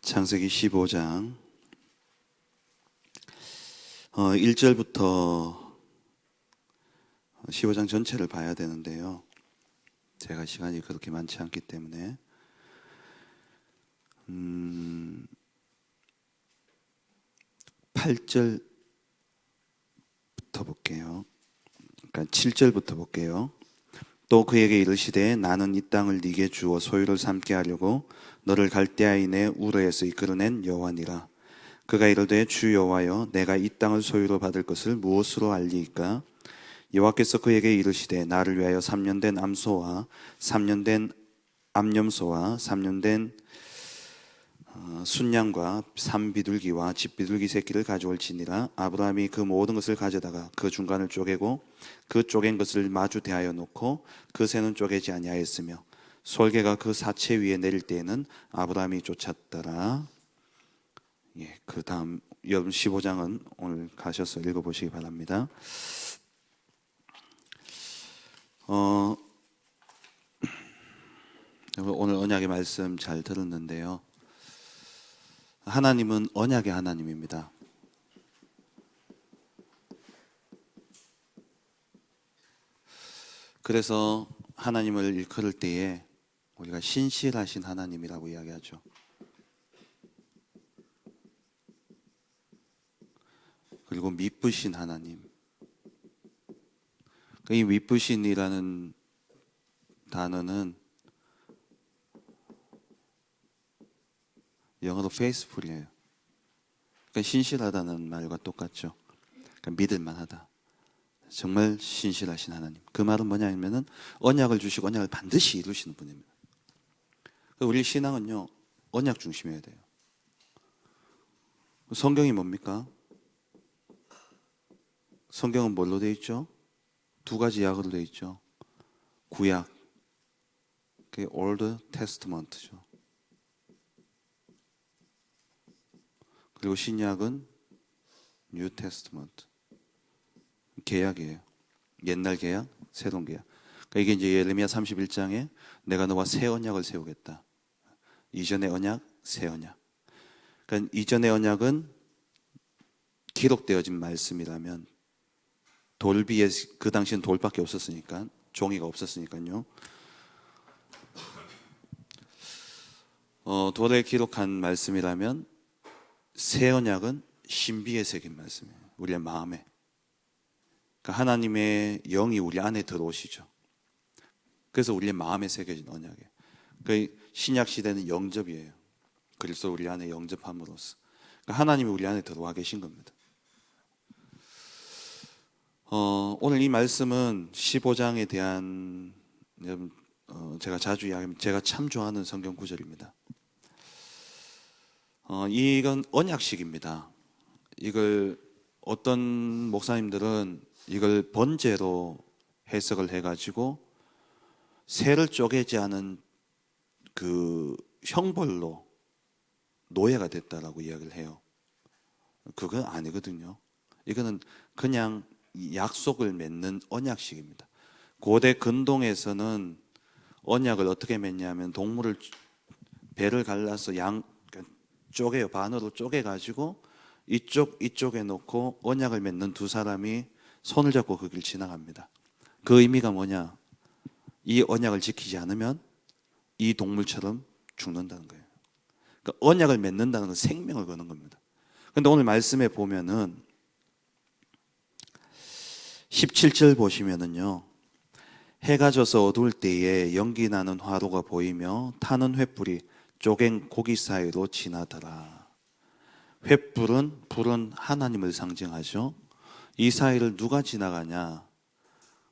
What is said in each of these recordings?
창세기 15장 1절부터 15장 전체를 봐야 되는데요. 제가 시간이 그렇게 많지 않기 때문에 8절부터 볼게요. 그러니까 7절부터 볼게요. 또 그에게 이르시되 나는 이 땅을 네게 주어 소유를 삼게 하려고 너를 갈대아인의 우르에서 이끌어낸 여호와니라. 그가 이르되 주 여호와여 내가 이 땅을 소유로 받을 것을 무엇으로 알리이까? 여호와께서 그에게 이르시되 나를 위하여 3년 된 암소와 3년 된 암염소와 3년 된 순양과 산비둘기와 집비둘기 새끼를 가져올지니라. 아브라함이 그 모든 것을 가져다가 그 중간을 쪼개고 그 쪼갠 것을 마주 대하여 놓고 그 새는 쪼개지 아니하였으며 솔개가 그 사체 위에 내릴 때에는 아브라함이 쫓았더라. 그 다음 여러분 15장은 오늘 가셔서 읽어보시기 바랍니다. 오늘 언약의 말씀 잘 들었는데요. 하나님은 언약의 하나님입니다. 그래서 하나님을 일컬을 때에 우리가 신실하신 하나님이라고 이야기하죠. 그리고 미쁘신 하나님. 이 미쁘신이라는 단어는 영어로 faithful이에요. 그러니까 신실하다는 말과 똑같죠. 그러니까 믿을만하다. 정말 신실하신 하나님. 그 말은 뭐냐면은 언약을 주시고 언약을 반드시 이루시는 분입니다. 우리 신앙은요 언약 중심이어야 돼요. 성경이 뭡니까? 성경은 뭘로 되어 있죠? 두 가지 약으로 되어 있죠. 구약, 그게 Old Testament죠. 그리고 신약은 New Testament, 계약이에요. 옛날 계약, 새로운 계약. 그러니까 이게 이제 예레미야 31장에 내가 너와 새 언약을 세우겠다. 이전의 언약, 새 언약. 그러니까 이전의 언약은 기록되어진 말씀이라면 돌비에 그 당시엔 돌밖에 없었으니까 종이가 없었으니까요. 돌에 기록한 말씀이라면 새 언약은 신비에 새긴 말씀이에요. 우리의 마음에. 그러니까 하나님의 영이 우리 안에 들어오시죠. 그래서 우리의 마음에 새겨진 언약이에요. 그러니까 신약 시대는 영접이에요. 그리스도 우리 안에 영접함으로써 그러니까 하나님이 우리 안에 들어와 계신 겁니다. 오늘 이 말씀은 15장에 대한 제가 자주 이야기하면 제가 참 좋아하는 성경 구절입니다. 이건 언약식입니다. 이걸 어떤 목사님들은 이걸 번제로 해석을 해가지고 새를 쪼개지 않은 그 형벌로 노예가 됐다라고 이야기를 해요. 그건 아니거든요. 이거는 그냥 약속을 맺는 언약식입니다. 고대 근동에서는 언약을 어떻게 맺냐면 동물을 배를 갈라서 쪼개요. 반으로 쪼개가지고 이쪽에 놓고 언약을 맺는 두 사람이 손을 잡고 그 길 지나갑니다. 그 의미가 뭐냐? 이 언약을 지키지 않으면 이 동물처럼 죽는다는 거예요. 그러니까 언약을 맺는다는 건 생명을 거는 겁니다. 그런데 오늘 말씀에 보면은 17절 보시면은요, 해가 져서 어두울 때에 연기 나는 화로가 보이며 타는 횃불이 쪼갠 고기 사이로 지나더라. 불은 하나님을 상징하죠. 이 사이를 누가 지나가냐?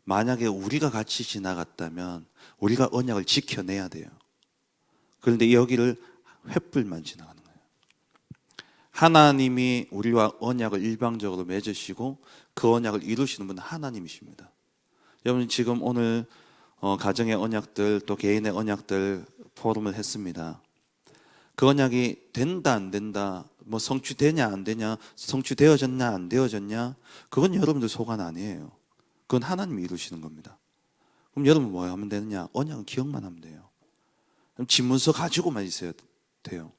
만약에 우리가 같이 지나갔다면 우리가 언약을 지켜내야 돼요. 그런데 여기를 횃불만 지나가는 거예요. 하나님이 우리와 언약을 일방적으로 맺으시고 그 언약을 이루시는 분은 하나님이십니다. 여러분 지금 오늘 가정의 언약들 또 개인의 언약들 포럼을 했습니다. 그 언약이 된다 안 된다, 뭐 성취되냐 안 되냐, 성취되어졌냐 안 되어졌냐, 그건 여러분들 소관 아니에요. 그건 하나님이 이루시는 겁니다. 그럼 여러분 뭐 하면 되느냐? 언약은 기억만 하면 돼요. 그럼 집문서 가지고만 있어야 돼요.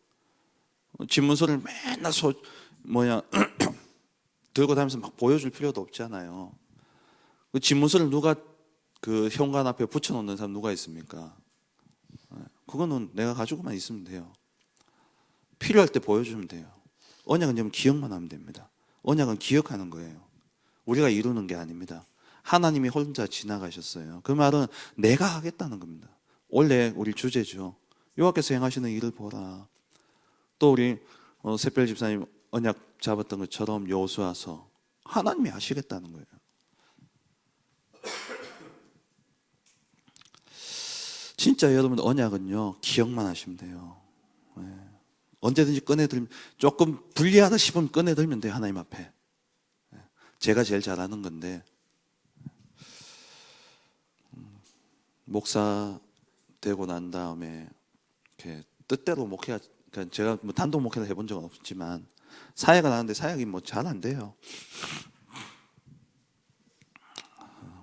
집문서를 맨날 들고 다니면서 막 보여줄 필요도 없잖아요. 그 집문서를 누가 그 현관 앞에 붙여놓는 사람 누가 있습니까? 그거는 내가 가지고만 있으면 돼요. 필요할 때 보여주면 돼요. 언약은 좀 기억만 하면 됩니다. 언약은 기억하는 거예요. 우리가 이루는 게 아닙니다. 하나님이 혼자 지나가셨어요. 그 말은 내가 하겠다는 겁니다. 원래 우리 주제죠. 여호와께서 행하시는 일을 보라. 또 우리 샛별 집사님 언약 잡았던 것처럼 여호수아서 하나님이 하시겠다는 거예요. 진짜 여러분 언약은요 기억만 하시면 돼요. 언제든지 꺼내들면 조금 불리하다 싶으면 꺼내들면 돼요. 하나님 앞에. 제가 제일 잘하는 건데 목사 되고 난 다음에 이렇게 뜻대로 목회가 그러니까 제가 뭐 단독 목회를 해본 적은 없지만 사역을 하는데 사역이 뭐 잘 안 돼요.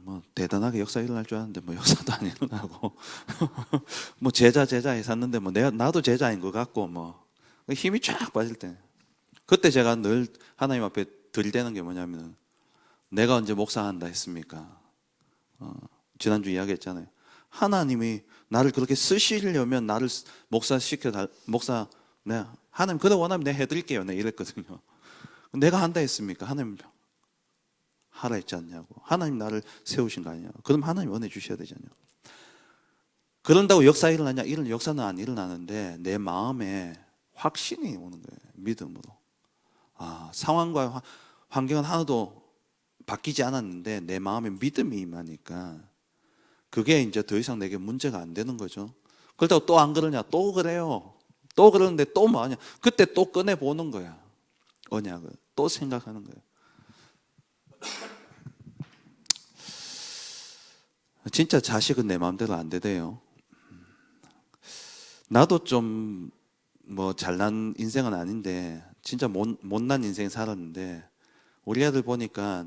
뭐 대단하게 역사 일어날 줄 알았는데 뭐 역사도 안 일어나고 뭐 제자 했었는데 뭐 나도 제자인 것 같고 뭐 힘이 쫙 빠질 때 그때 제가 늘 하나님 앞에 들이대는 게 뭐냐면 내가 언제 목사한다 했습니까? 지난주 이야기했잖아요. 하나님이 나를 그렇게 쓰시려면 나를 목사 네, 하나님 그래 원하면 내가 해드릴게요. 네, 이랬거든요. 내가 한다 했습니까? 하나님 하라 했지 않냐고. 하나님 나를 세우신 거 아니냐. 그럼 하나님 은혜 주셔야 되잖아요. 그런다고 역사 일어나냐? 이런 역사는 안 일어나는데 내 마음에 확신이 오는 거예요. 믿음으로. 상황과 환경은 하나도 바뀌지 않았는데 내 마음에 믿음이 임하니까 그게 이제 더 이상 내게 문제가 안 되는 거죠. 그렇다고 또 안 그러냐? 또 그래요. 또 그러는데 또 뭐하냐? 그때 또 꺼내 보는 거야. 언약을 또 생각하는 거예요. 진짜 자식은 내 마음대로 안 되대요. 나도 좀 뭐 잘난 인생은 아닌데 진짜 못난 인생 살았는데 우리 애들 보니까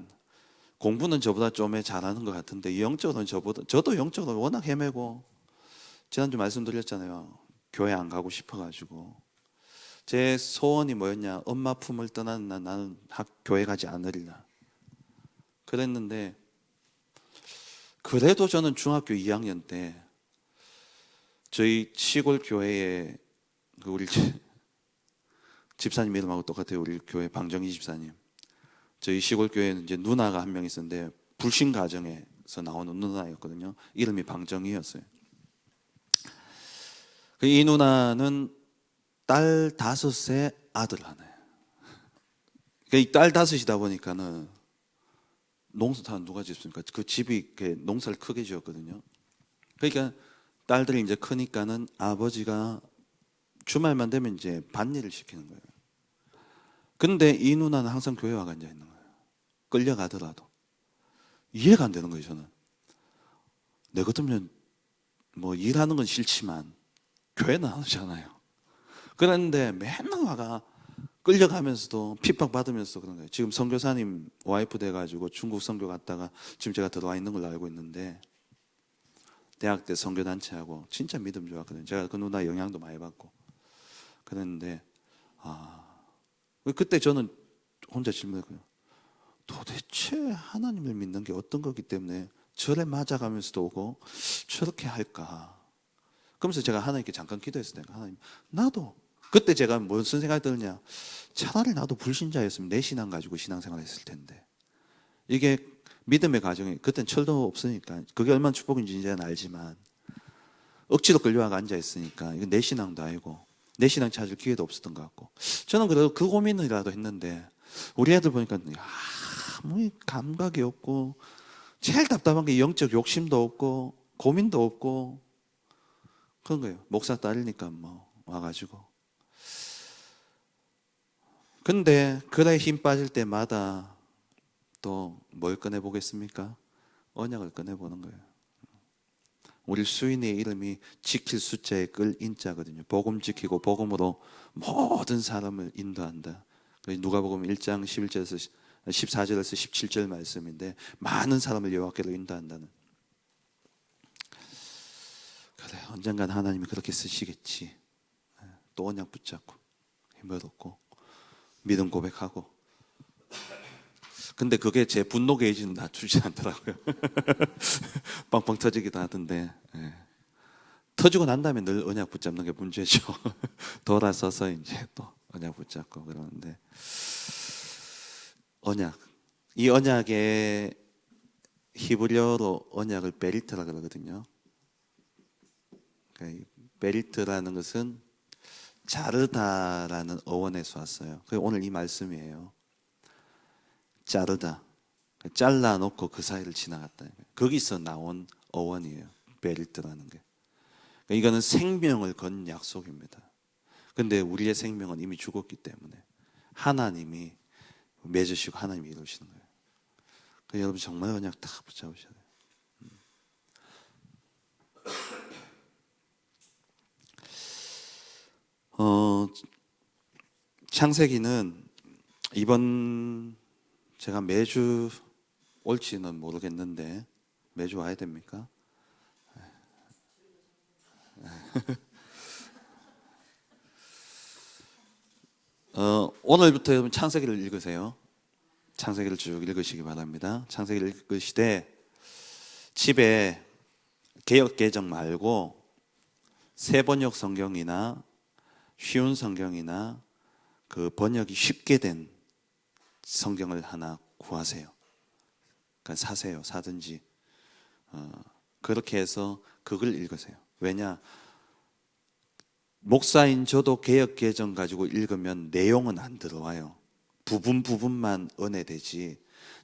공부는 저보다 좀 잘하는 것 같은데 영적으로는 저도 영적으로 워낙 헤매고 지난주 말씀드렸잖아요. 교회 안 가고 싶어가지고 제 소원이 뭐였냐? 엄마 품을 떠나는 날 나는 교회 가지 않으리라 그랬는데 그래도 저는 중학교 2학년 때 저희 시골 교회에 우리 집사님 이름하고 똑같아요. 우리 교회 방정희 집사님. 저희 시골 교회는 이제 누나가 한 명 있었는데 불신 가정에서 나오는 누나였거든요. 이름이 방정희였어요. 이 누나는 딸 5에 아들 하나예요. 이 딸 5이다 보니까는 농사 다 누가 짓습니까? 그 집이 농사를 크게 지었거든요. 그러니까 딸들이 이제 크니까는 아버지가 주말만 되면 이제 밭일을 시키는 거예요. 근데 이 누나는 항상 교회 와가 앉아 있는 거예요. 끌려가더라도. 이해가 안 되는 거예요, 저는. 내 같으면 뭐 일하는 건 싫지만 교회는 안 오잖아요. 그런데 맨날 와가 끌려가면서도 핍박받으면서 그런 거예요. 지금 선교사님 와이프 돼가지고 중국 선교 갔다가 지금 제가 들어와 있는 걸로 알고 있는데 대학 때 선교단체하고 진짜 믿음 좋았거든요. 제가 그 누나 영향도 많이 받고 그랬는데 그때 저는 혼자 질문했거든요. 도대체 하나님을 믿는 게 어떤 거기 때문에 절에 맞아가면서도 오고 저렇게 할까? 그러면서 제가 하나님께 잠깐 기도했을 때 하나님 나도 그때 제가 무슨 생각이 드느냐 차라리 나도 불신자였으면 내 신앙 가지고 신앙생활 했을 텐데 이게 믿음의 과정이 그땐 철도 없으니까 그게 얼마나 축복인지 이제는 알지만 억지로 끌려와가 앉아있으니까 이건 내 신앙도 아니고 내 신앙 찾을 기회도 없었던 것 같고 저는 그래도 그 고민이라도 했는데 우리 애들 보니까 아무 감각이 없고 제일 답답한 게 영적 욕심도 없고 고민도 없고 그런 거예요. 목사 딸이니까 뭐 와가지고 근데 그래 힘 빠질 때마다 또 뭘 꺼내보겠습니까? 언약을 꺼내보는 거예요. 우리 수인의 이름이 지킬 숫자에 끌 인자거든요. 복음 지키고 복음으로 모든 사람을 인도한다. 누가복음 1장 11절에서 14절에서 17절 말씀인데 많은 사람을 여호와께로 인도한다는. 그래 언젠간 하나님이 그렇게 쓰시겠지. 또 언약 붙잡고 힘을 얻고 믿음 고백하고. 근데 그게 제 분노 게이지는 낮추지 않더라고요. 빵빵 터지기도 하던데. 예. 터지고 난 다음에 늘 언약 붙잡는 게 문제죠. 돌아서서 이제 또 언약 붙잡고 그러는데, 언약, 이 언약의 히브리어로 언약을 베리트라 그러거든요. 그러니까 이 베리트라는 것은 자르다라는 어원에서 왔어요. 그게 오늘 이 말씀이에요. 자르다, 잘라놓고 그 사이를 지나갔다. 거기서 나온 어원이에요. 베리트라는 게. 그러니까 이거는 생명을 건 약속입니다. 근데 우리의 생명은 이미 죽었기 때문에 하나님이 맺으시고 하나님이 이루시는 거예요. 그러니까 여러분 정말 언약 다 붙잡으셔야 돼요. 창세기는 이번 제가 매주 올지는 모르겠는데 매주 와야 됩니까? 오늘부터 여러분 창세기를 읽으세요. 창세기를 쭉 읽으시기 바랍니다. 창세기를 읽으시되 집에 개역개정 말고 새번역 성경이나 쉬운 성경이나 그 번역이 쉽게 된 성경을 하나 구하세요. 그러니까 사세요. 사든지 그렇게 해서 그걸 읽으세요. 왜냐? 목사인 저도 개역개정 가지고 읽으면 내용은 안 들어와요. 부분만 은혜되지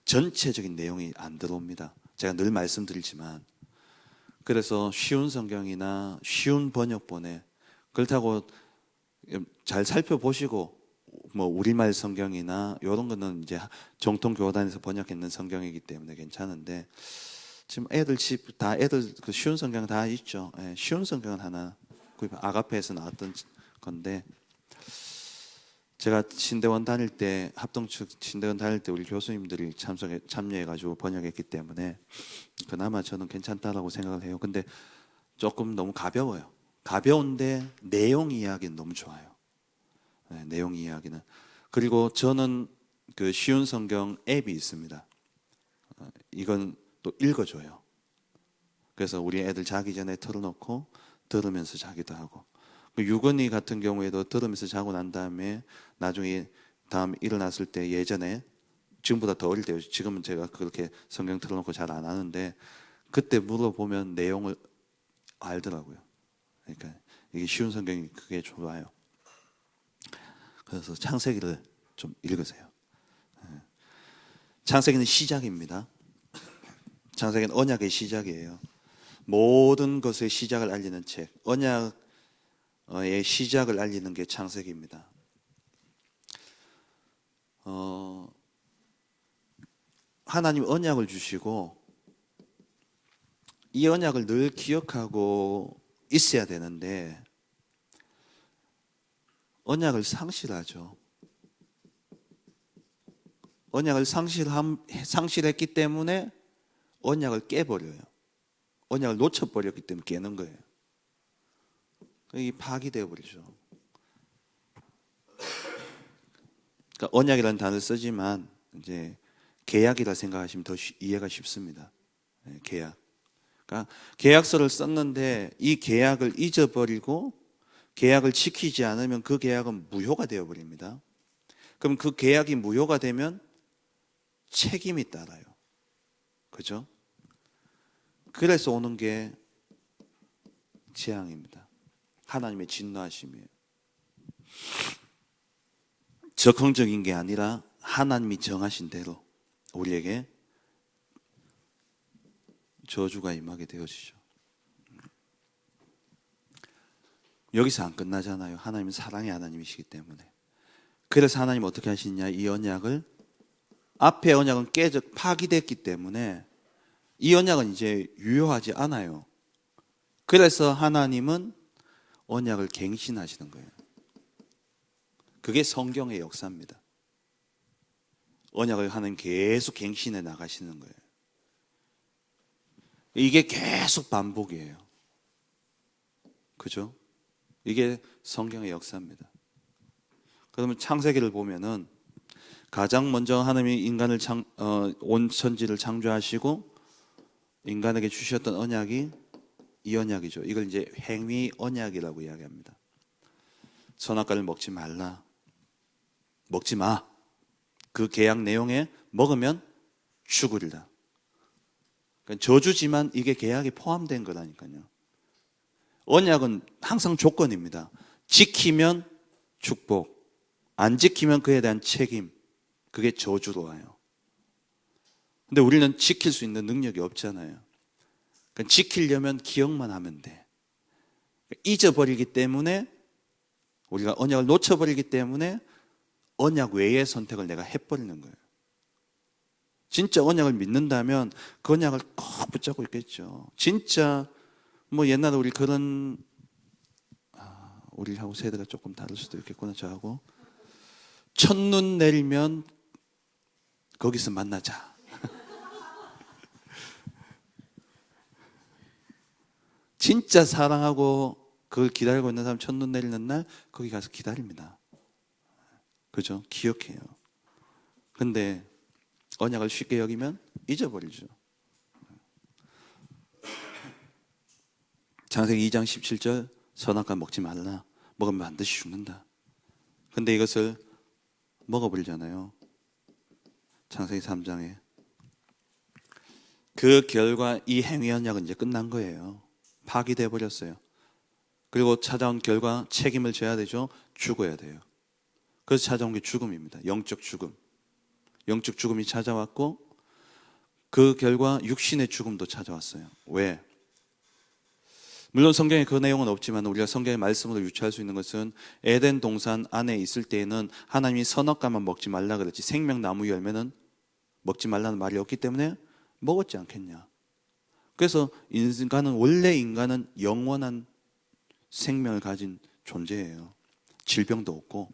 전체적인 내용이 안 들어옵니다. 제가 늘 말씀드리지만, 그래서 쉬운 성경이나 쉬운 번역본에 그렇다고 잘 살펴보시고, 뭐 우리말 성경이나 이런 거는 이제 정통 교단에서 번역했는 성경이기 때문에 괜찮은데, 지금 애들 집 다 애들 그 쉬운 성경 다 있죠. 예, 쉬운 성경은 하나 아가페에서 나왔던 건데, 제가 신대원 다닐 때 합동측 신대원 다닐 때 우리 교수님들이 참여해가지고 번역했기 때문에 그나마 저는 괜찮다라고 생각을 해요. 근데 조금 너무 가벼워요. 가벼운데 내용 이야기는 너무 좋아요. 네, 내용 이야기는. 그리고 저는 그 쉬운 성경 앱이 있습니다. 이건 또 읽어줘요. 그래서 우리 애들 자기 전에 틀어놓고 들으면서 자기도 하고, 유건이 같은 경우에도 들으면서 자고 난 다음에 나중에 다음 일어났을 때, 예전에 지금보다 더 어릴 때, 지금은 제가 그렇게 성경 틀어놓고 잘 안 하는데 그때 물어보면 내용을 알더라고요. 그러니까 이게 쉬운 성경이 그게 좋아요. 그래서 창세기를 좀 읽으세요. 창세기는 시작입니다. 창세기는 언약의 시작이에요. 모든 것의 시작을 알리는 책, 언약의 시작을 알리는 게 창세기입니다. 하나님 언약을 주시고 이 언약을 늘 기억하고 있어야 되는데 언약을 상실하죠. 언약을 상실했기 때문에 언약을 깨버려요. 언약을 놓쳐버렸기 때문에 깨는 거예요. 이 파기되어 버리죠. 그러니까 언약이라는 단어를 쓰지만 이제 계약이라 생각하시면 더 이해가 쉽습니다. 계약. 그러니까 계약서를 썼는데 이 계약을 잊어버리고 계약을 지키지 않으면 그 계약은 무효가 되어 버립니다. 그럼 그 계약이 무효가 되면 책임이 따라요. 그죠? 그래서 오는 게 재앙입니다. 하나님의 진노하심이에요. 적극적인 게 아니라 하나님이 정하신 대로 우리에게 저주가 임하게 되어지죠. 여기서 안 끝나잖아요. 하나님은 사랑의 하나님이시기 때문에. 그래서 하나님 어떻게 하시냐, 이 언약을, 앞의 언약은 파기됐기 때문에 이 언약은 이제 유효하지 않아요. 그래서 하나님은 언약을 갱신하시는 거예요. 그게 성경의 역사입니다. 언약을 하나님 계속 갱신해 나가시는 거예요. 이게 계속 반복이에요. 그죠? 이게 성경의 역사입니다. 그러면 창세기를 보면은 가장 먼저 하나님이 인간을 온 천지를 창조하시고 인간에게 주셨던 언약이 이 언약이죠. 이걸 이제 행위 언약이라고 이야기합니다. 선악과를 먹지 말라, 먹지 마. 그 계약 내용에 먹으면 죽으리라. 그러니까 저주지만 이게 계약에 포함된 거라니까요. 언약은 항상 조건입니다. 지키면 축복, 안 지키면 그에 대한 책임, 그게 저주로 와요. 근데 우리는 지킬 수 있는 능력이 없잖아요. 그러니까 지키려면 기억만 하면 돼. 잊어버리기 때문에, 우리가 언약을 놓쳐버리기 때문에 언약 외의 선택을 내가 해버리는 거예요. 진짜 언약을 믿는다면 그 언약을 꼭 붙잡고 있겠죠. 진짜 뭐 옛날에 우리 그런, 우리하고 세대가 조금 다를 수도 있겠구나. 저하고 첫눈 내리면 거기서 만나자. 진짜 사랑하고 그걸 기다리고 있는 사람 첫눈 내리는 날 거기 가서 기다립니다. 그죠? 기억해요. 근데 언약을 쉽게 여기면 잊어버리죠. 창세기 2장 17절 선악과 먹지 말라. 먹으면 반드시 죽는다. 근데 이것을 먹어버리잖아요. 창세기 3장에. 그 결과 이 행위 언약은 이제 끝난 거예요. 파기돼 버렸어요. 그리고 찾아온 결과 책임을 져야 되죠. 죽어야 돼요. 그래서 찾아온 게 죽음입니다. 영적 죽음. 영적 죽음이 찾아왔고 그 결과 육신의 죽음도 찾아왔어요. 왜? 물론 성경에 그 내용은 없지만 우리가 성경의 말씀으로 유추할 수 있는 것은 에덴 동산 안에 있을 때에는 하나님이 선악과만 먹지 말라 그랬지 생명나무 열매는 먹지 말라는 말이 없기 때문에 먹었지 않겠냐. 그래서 원래 인간은 영원한 생명을 가진 존재예요. 질병도 없고.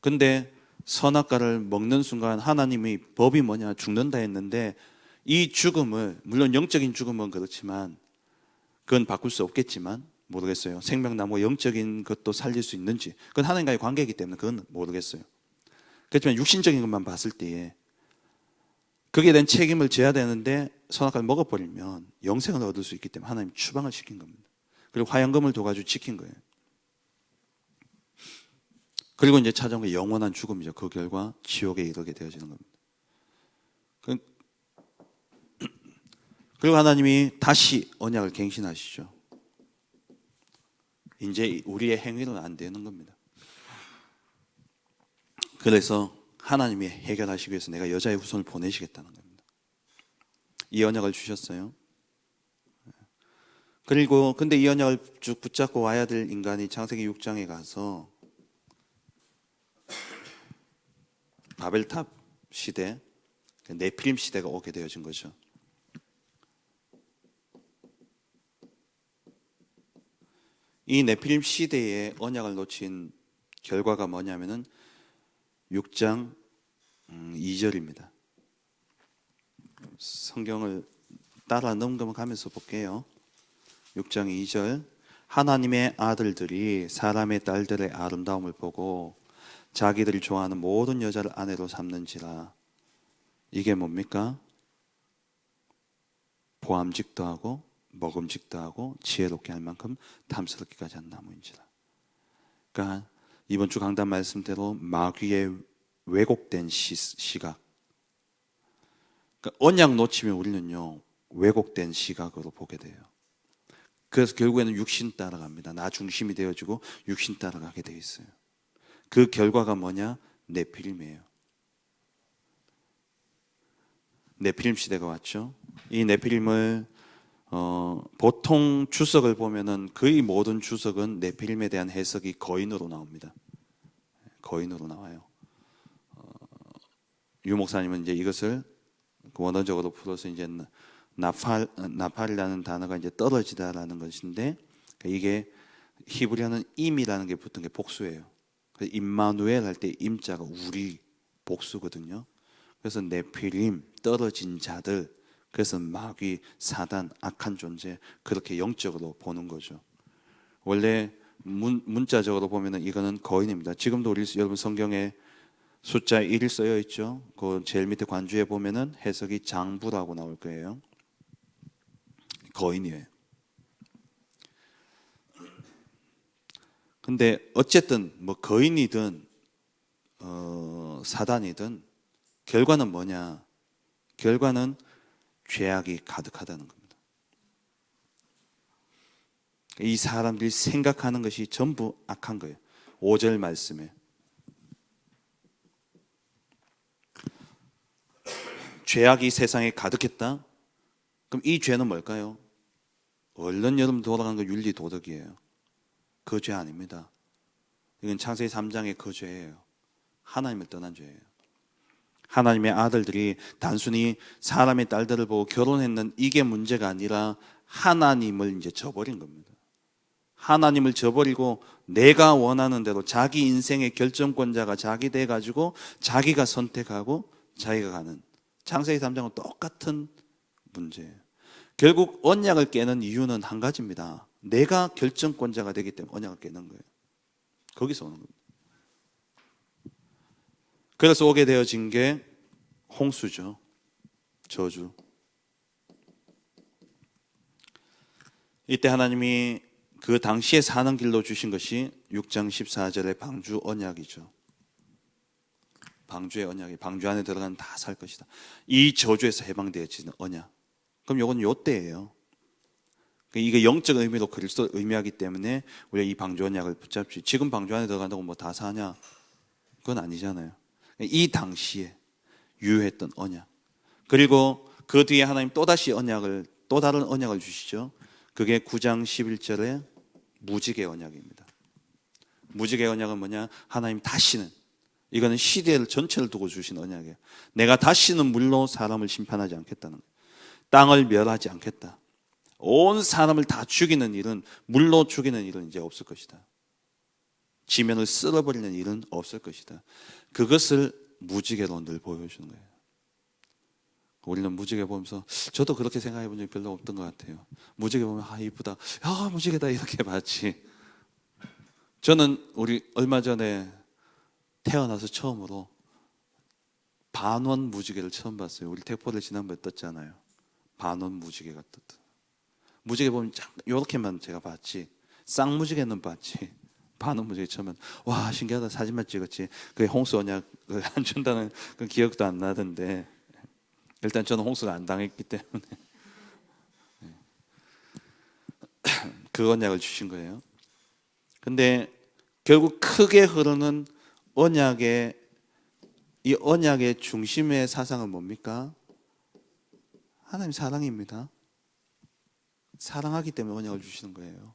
근데 선악과를 먹는 순간 하나님의 법이 뭐냐, 죽는다 했는데 이 죽음을, 물론 영적인 죽음은 그렇지만 그건 바꿀 수 없겠지만 모르겠어요. 생명나무 영적인 것도 살릴 수 있는지 그건 하나님과의 관계이기 때문에 그건 모르겠어요. 그렇지만 육신적인 것만 봤을 때에 거기에 대한 책임을 져야 되는데 선악과를 먹어버리면 영생을 얻을 수 있기 때문에 하나님 추방을 시킨 겁니다. 그리고 화양검을 둬가지고 지킨 거예요. 그리고 이제 찾아온 게 영원한 죽음이죠. 그 결과 지옥에 이르게 되어지는 겁니다. 그리고 하나님이 다시 언약을 갱신하시죠. 이제 우리의 행위는 안 되는 겁니다. 그래서 하나님이 해결하시기 위해서 내가 여자의 후손을 보내시겠다는 겁니다. 이 언약을 주셨어요. 그리고 근데 이 언약을 쭉 붙잡고 와야 될 인간이 창세기 6장에 가서 바벨탑 시대, 네필림 시대가 오게 되어진 거죠. 이 네필림 시대의 언약을 놓친 결과가 뭐냐면은 6장 2절입니다. 성경을 따라 넘겨가면서 볼게요. 6장 2절. 하나님의 아들들이 사람의 딸들의 아름다움을 보고 자기들이 좋아하는 모든 여자를 아내로 삼는지라. 이게 뭡니까? 보암직도 하고 먹음직도 하고 지혜롭게 할 만큼 탐스럽기까지 한 나무인지라. 그러니까 이번 주 강단 말씀대로 마귀의 왜곡된 시각. 그러니까 언약 놓치면 우리는요 왜곡된 시각으로 보게 돼요. 그래서 결국에는 육신 따라갑니다. 나 중심이 되어지고 육신 따라가게 돼 있어요. 그 결과가 뭐냐? 네필림이에요. 네필림 시대가 왔죠. 이 네필림을 보통 주석을 보면은 거의 모든 주석은 네필림에 대한 해석이 거인으로 나옵니다. 거인으로 나와요. 유 목사님은 이제 이것을 원어적으로 풀어서 이제 나팔이라는 단어가 이제 떨어지다라는 것인데 이게 히브리어는 임이라는 게 붙은 게 복수예요. 임마누엘 할 때 임자가 우리 복수거든요. 그래서 네필림 떨어진 자들. 그래서 마귀, 사단, 악한 존재 그렇게 영적으로 보는 거죠. 원래 문자적으로 보면은 이거는 거인입니다. 지금도 우리 여러분 성경에 숫자 1이 쓰여 있죠. 그 제일 밑에 관주에 보면은 해석이 장부라고 나올 거예요. 거인이에요. 근데 어쨌든 뭐 거인이든 사단이든 결과는 뭐냐? 결과는 죄악이 가득하다는 겁니다. 이 사람들이 생각하는 것이 전부 악한 거예요. 5절 말씀에 죄악이 세상에 가득했다. 그럼 이 죄는 뭘까요? 얼른 여러분 돌아간 거 윤리 도덕이에요. 그 죄 아닙니다. 이건 창세기 3장의 그 죄예요. 하나님을 떠난 죄예요. 하나님의 아들들이 단순히 사람의 딸들을 보고 결혼했는 이게 문제가 아니라 하나님을 이제 저버린 겁니다. 하나님을 저버리고 내가 원하는 대로 자기 인생의 결정권자가 자기 돼가지고 자기가 선택하고 자기가 가는 창세기 3장은 똑같은 문제예요. 결국 언약을 깨는 이유는 한 가지입니다. 내가 결정권자가 되기 때문에 언약을 깨는 거예요. 거기서 오는 겁니다. 그래서 오게 되어진 게 홍수죠. 저주. 이때 하나님이 그 당시에 사는 길로 주신 것이 6장 14절의 방주 언약이죠. 방주의 언약이 방주 안에 들어가면 다 살 것이다. 이 저주에서 해방되어지는 언약. 그럼 이건 요때예요. 이게 영적 의미로 그리스도 의미하기 때문에 우리가 이 방주 언약을 붙잡지. 지금 방주 안에 들어간다고 뭐 다 사냐? 그건 아니잖아요. 이 당시에 유효했던 언약. 그리고 그 뒤에 하나님 또다시 언약을 또 다른 언약을 주시죠. 그게 9장 11절의 무지개 언약입니다. 무지개 언약은 뭐냐? 하나님 다시는 이거는 시대를 전체를 두고 주신 언약이에요. 내가 다시는 물로 사람을 심판하지 않겠다는 거예요. 땅을 멸하지 않겠다. 온 사람을 다 죽이는 일은 물로 죽이는 일은 이제 없을 것이다. 지면을 쓸어버리는 일은 없을 것이다. 그것을 무지개로 늘 보여주는 거예요. 우리는 무지개 보면서 저도 그렇게 생각해 본 적이 별로 없던 것 같아요. 무지개 보면 아 이쁘다. 야 무지개다 이렇게 봤지. 저는 우리 얼마 전에 태어나서 처음으로 반원 무지개를 처음 봤어요. 우리 택포를 지난번에 떴잖아요. 반원 무지개가 떴다. 무지개 보면 이렇게만 제가 봤지. 쌍무지개는 봤지. 반원 무지개 처음엔 와 신기하다 사진만 찍었지. 그게 홍수 언약 안 준다는 그 기억도 안 나던데. 일단 저는 홍수를 안 당했기 때문에 그 언약을 주신 거예요. 근데 결국 크게 흐르는 언약의 이 언약의 중심의 사상은 뭡니까? 하나님 사랑입니다. 사랑하기 때문에 언약을 주시는 거예요.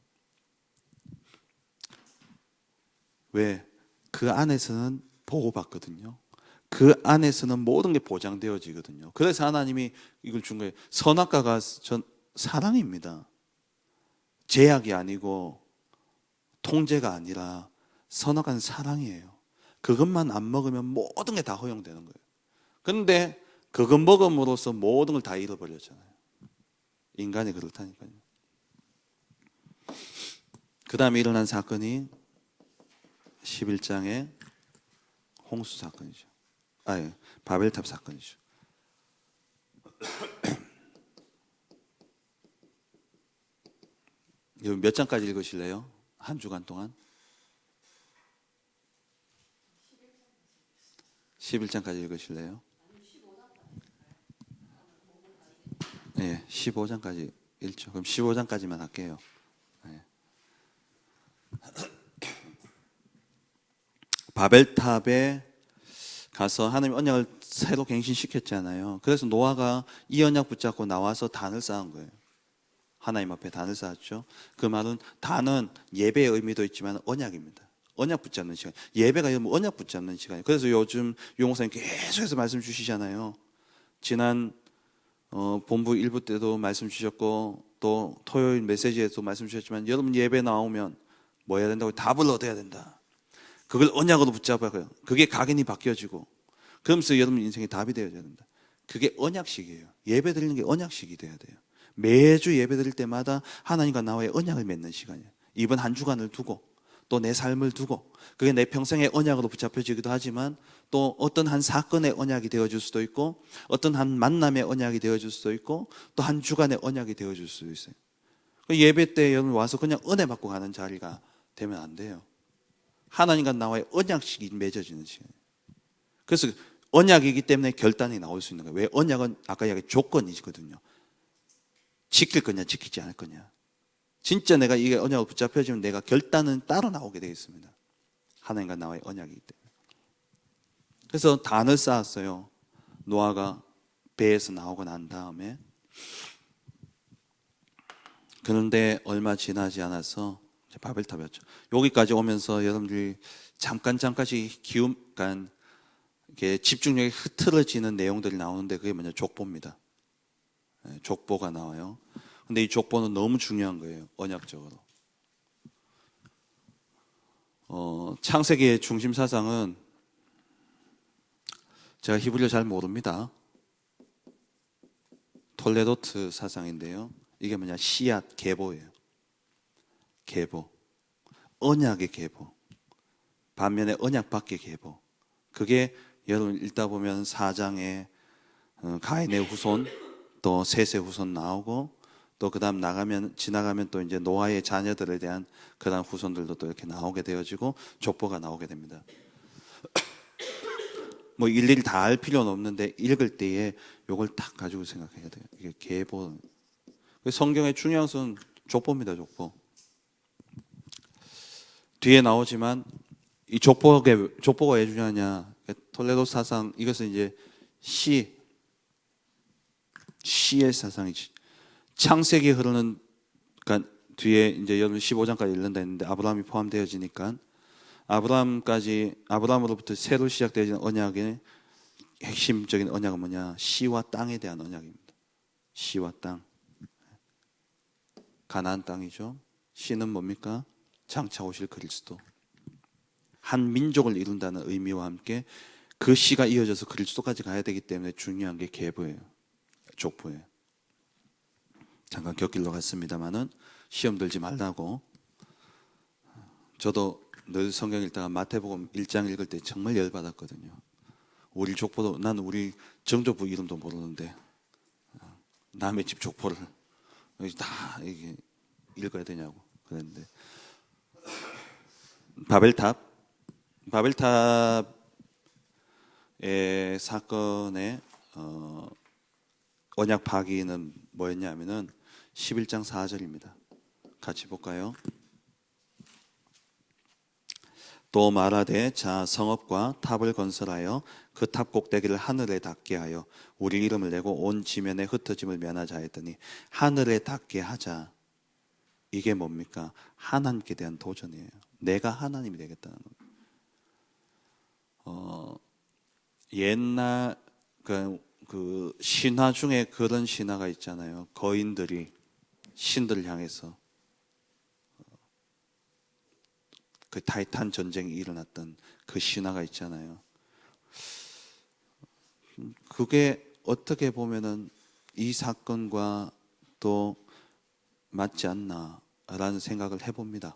왜? 그 안에서는 보호받거든요. 그 안에서는 모든 게 보장되어지거든요. 그래서 하나님이 이걸 준 거예요. 선악과가 사랑입니다. 제약이 아니고 통제가 아니라 선악과는 사랑이에요. 그것만 안 먹으면 모든 게 다 허용되는 거예요. 그런데 그거 먹음으로써 모든 걸 다 잃어버렸잖아요. 인간이 그렇다니까요. 그 다음에 일어난 사건이 11장의 홍수 사건이죠. 바벨탑 사건이죠. 여러분 몇 장까지 읽으실래요? 한 주간 동안? 11장까지 읽으실래요? 네, 15장까지 읽죠. 그럼 15장까지만 할게요. 네. 바벨탑에 가서 하나님 언약을 새로 갱신시켰잖아요. 그래서 노아가 이 언약 붙잡고 나와서 단을 쌓은 거예요. 하나님 앞에 단을 쌓았죠. 그 말은 단은 예배의 의미도 있지만 언약입니다. 언약 붙잡는 시간. 예배가 언약 붙잡는 시간이에요. 그래서 요즘 용호사님 계속해서 말씀 주시잖아요. 지난 본부 1부 때도 말씀 주셨고 또 토요일 메시지에도 말씀 주셨지만 여러분 예배 나오면 뭐 해야 된다고? 답을 얻어야 된다. 그걸 언약으로 붙잡아요. 그게 각인이 바뀌어지고 그러면서 여러분 인생의 답이 되어야 된다. 그게 언약식이에요. 예배 드리는 게 언약식이 돼야 돼요. 매주 예배 드릴 때마다 하나님과 나와의 언약을 맺는 시간이에요. 이번 한 주간을 두고 또 내 삶을 두고 그게 내 평생의 언약으로 붙잡혀지기도 하지만 또 어떤 한 사건의 언약이 되어줄 수도 있고 어떤 한 만남의 언약이 되어줄 수도 있고 또 한 주간의 언약이 되어줄 수도 있어요. 예배 때 여러분 와서 그냥 은혜 받고 가는 자리가 되면 안 돼요. 하나님과 나와의 언약식이 맺어지는 시간이에요. 그래서 언약이기 때문에 결단이 나올 수 있는 거예요. 왜? 언약은 아까 이야기한 조건이거든요. 지킬 거냐 지키지 않을 거냐. 진짜 내가 이게 언약을 붙잡혀지면 내가 결단은 따로 나오게 되어 있습니다. 하나님과 나와의 언약이기 때문에. 그래서 단을 쌓았어요. 노아가 배에서 나오고 난 다음에. 그런데 얼마 지나지 않아서 바벨탑이었죠. 여기까지 오면서 여러분들이 잠깐씩 그러니까 이렇게 집중력이 흐트러지는 내용들이 나오는데 그게 뭐냐? 족보입니다. 족보가 나와요. 근데 이 족보는 너무 중요한 거예요. 언약적으로. 창세기의 중심 사상은 제가 히브리어 잘 모릅니다. 톨레도트 사상인데요. 이게 뭐냐? 씨앗, 계보예요. 계보. 언약의 계보. 반면에 언약 밖의 계보. 그게 여러분 읽다 보면 4장에 가인의 후손, 또 셋의 후손 나오고 또 그다음 지나가면 또 이제 노아의 자녀들에 대한 그다음 후손들도 또 이렇게 나오게 되어지고 족보가 나오게 됩니다. 뭐 일일이 다 알 필요는 없는데 읽을 때에 이걸 딱 가지고 생각해야 돼요. 이게 계보. 성경의 중요한 것은 족보입니다. 족보. 뒤에 나오지만 이 족보가 왜 중요하냐? 톨레도 사상 이것은 이제 시의 사상이지. 창세기 흐르는 그러니까 뒤에 이제 여러분 15장까지 읽는다 했는데 아브라함이 포함되어지니까 아브라함으로부터 새로 시작되어지는 언약의 핵심적인 언약은 뭐냐? 시와 땅에 대한 언약입니다. 시와 땅. 가나안 땅이죠. 시는 뭡니까? 장차 오실 그리스도. 한 민족을 이룬다는 의미와 함께 그 시가 이어져서 그리스도까지 가야 되기 때문에 중요한 게 계보예요. 족보예요. 잠깐 곁길로 갔습니다마는 시험 들지 말라고. 저도 늘 성경 읽다가 마태복음 1장 읽을 때 정말 열받았거든요. 우리 족보도 나는 우리 정족부 이름도 모르는데 남의 집 족보를 다 이게 읽어야 되냐고 그랬는데 바벨탑의 사건의 언약 파기는 뭐였냐면은 11장 4절입니다. 같이 볼까요? 또 말하되 자 성읍과 탑을 건설하여 그 탑 꼭대기를 하늘에 닿게 하여 우리 이름을 내고 온 지면에 흩어짐을 면하자 했더니 하늘에 닿게 하자. 이게 뭡니까? 하나님께 대한 도전이에요. 내가 하나님이 되겠다는 거예요. 옛날 그 신화 중에 그런 신화가 있잖아요. 거인들이 신들을 향해서 그 타이탄 전쟁이 일어났던 그 신화가 있잖아요. 그게 어떻게 보면은 이 사건과 또 맞지 않나라는 생각을 해봅니다.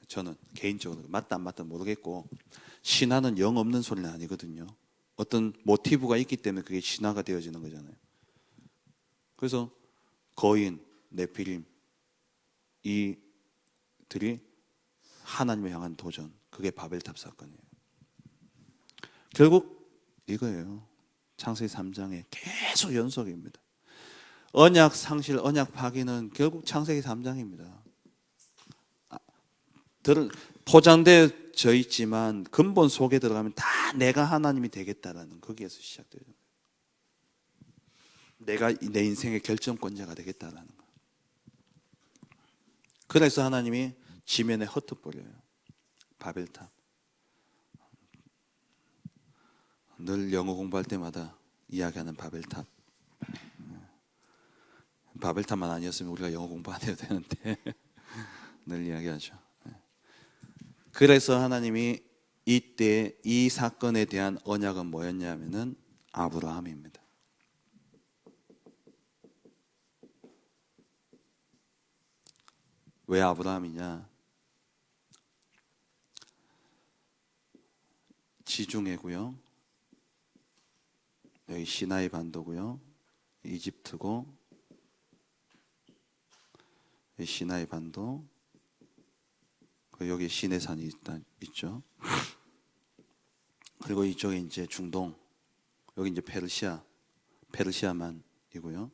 저는 개인적으로 맞다 안 맞다 모르겠고 신화는 영 없는 소리는 아니거든요. 어떤 모티브가 있기 때문에 그게 신화가 되어지는 거잖아요. 그래서 거인, 네피림 이들이 하나님을 향한 도전, 그게 바벨탑 사건이에요. 결국 이거예요. 창세기 3장에 계속 연속입니다. 언약 상실, 언약 파기는 결국 창세기 3장입니다. 포장되어져 있지만 근본 속에 들어가면 다 내가 하나님이 되겠다라는 거기에서 시작돼요. 내가 내 인생의 결정권자가 되겠다라는 거. 그래서 하나님이 지면에 흩어버려요. 바벨탑. 늘 영어 공부할 때마다 이야기하는 바벨탑. 바벨탑만 아니었으면 우리가 영어 공부 안 해도 되는데 늘 이야기하죠. 그래서 하나님이 이때 이 사건에 대한 언약은 뭐였냐면은 아브라함입니다. 왜 아브라함이냐? 지중해고요. 여기 시나이 반도고요. 이집트고, 여기 시나이 반도, 여기 시내산이 있죠. 그리고 이쪽에 이제 중동, 여기 이제 페르시아만이고요.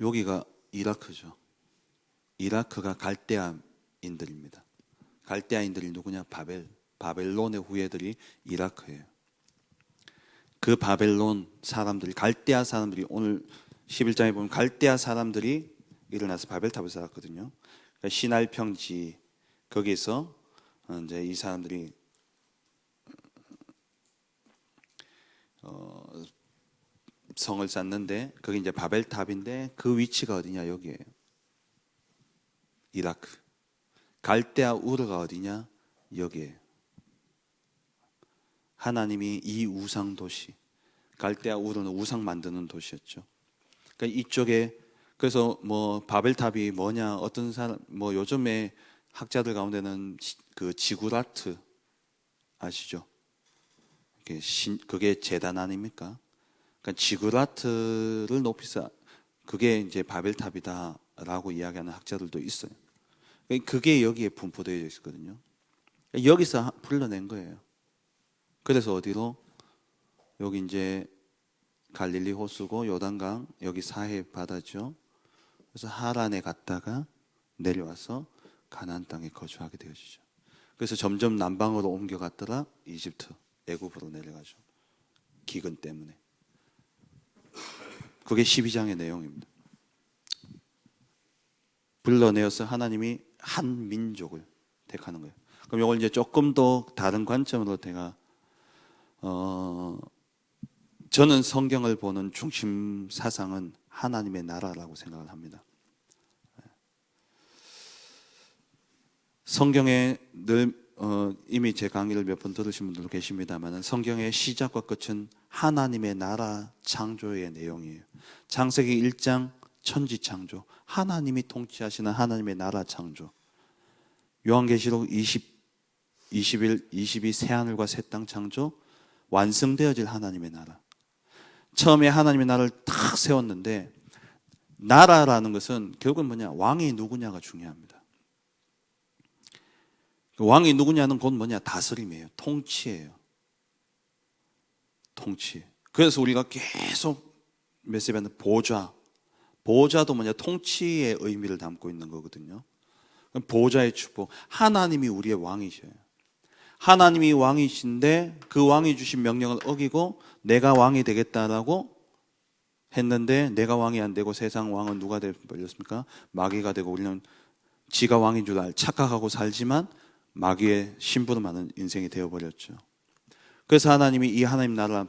여기가 이라크죠. 이라크가 갈대아인들입니다. 갈대아인들이 누구냐? 바벨론의 후예들이 이라크예요. 그 바벨론 사람들이, 갈대아 사람들이, 오늘 11장에 보면 갈대아 사람들이 일어나서 바벨탑을 쌓았거든요. 그러니까 시날 평지, 거기서 이제 이 사람들이 성을 쌓는데, 거기 이제 바벨탑인데 그 위치가 어디냐? 여기에요. 이라크. 갈대아 우르가 어디냐? 여기에요. 하나님이 이 우상 도시, 갈대아 우르는 우상 만드는 도시였죠. 그러니까 이쪽에, 그래서 뭐 바벨탑이 뭐냐, 어떤 사람, 뭐 요즘에 학자들 가운데는 그 지구라트 아시죠? 그게 재단 아닙니까? 그러니까 지구라트를 높이서 그게 이제 바벨탑이다라고 이야기하는 학자들도 있어요. 그게 여기에 분포되어 있거든요. 여기서 불러낸 거예요. 그래서 어디로? 여기 이제 갈릴리 호수고 요단강, 여기 사해 바다죠. 그래서 하란에 갔다가 내려와서 가나안 땅에 거주하게 되어지죠. 그래서 점점 남방으로 옮겨갔더라. 이집트, 애굽으로 내려가죠. 기근 때문에. 그게 12장의 내용입니다. 불러내어서 하나님이 한 민족을 택하는 거예요. 그럼 이걸 이제 조금 더 다른 관점으로 제가 저는 성경을 보는 중심 사상은 하나님의 나라라고 생각을 합니다. 성경에 늘 이미 제 강의를 몇 번 들으신 분들도 계십니다만, 성경의 시작과 끝은 하나님의 나라 창조의 내용이에요. 창세기 1장 천지 창조, 하나님이 통치하시는 하나님의 나라 창조. 요한계시록 21, 22 새하늘과 새 땅 창조, 완성되어질 하나님의 나라. 처음에 하나님의 나라를 탁 세웠는데, 나라라는 것은 결국은 뭐냐? 왕이 누구냐가 중요합니다. 왕이 누구냐는 곧 뭐냐? 다스림이에요. 통치예요. 통치. 그래서 우리가 계속 메시지는 보좌도 뭐냐? 통치의 의미를 담고 있는 거거든요. 보좌의 축복. 하나님이 우리의 왕이셔요. 하나님이 왕이신데 그 왕이 주신 명령을 어기고 내가 왕이 되겠다라고 했는데, 내가 왕이 안 되고 세상 왕은 누가 되어버렸습니까? 마귀가 되고, 우리는 지가 왕인 줄 착각하고 살지만 마귀의 심부름하는 인생이 되어버렸죠. 그래서 하나님이 이 하나님 나라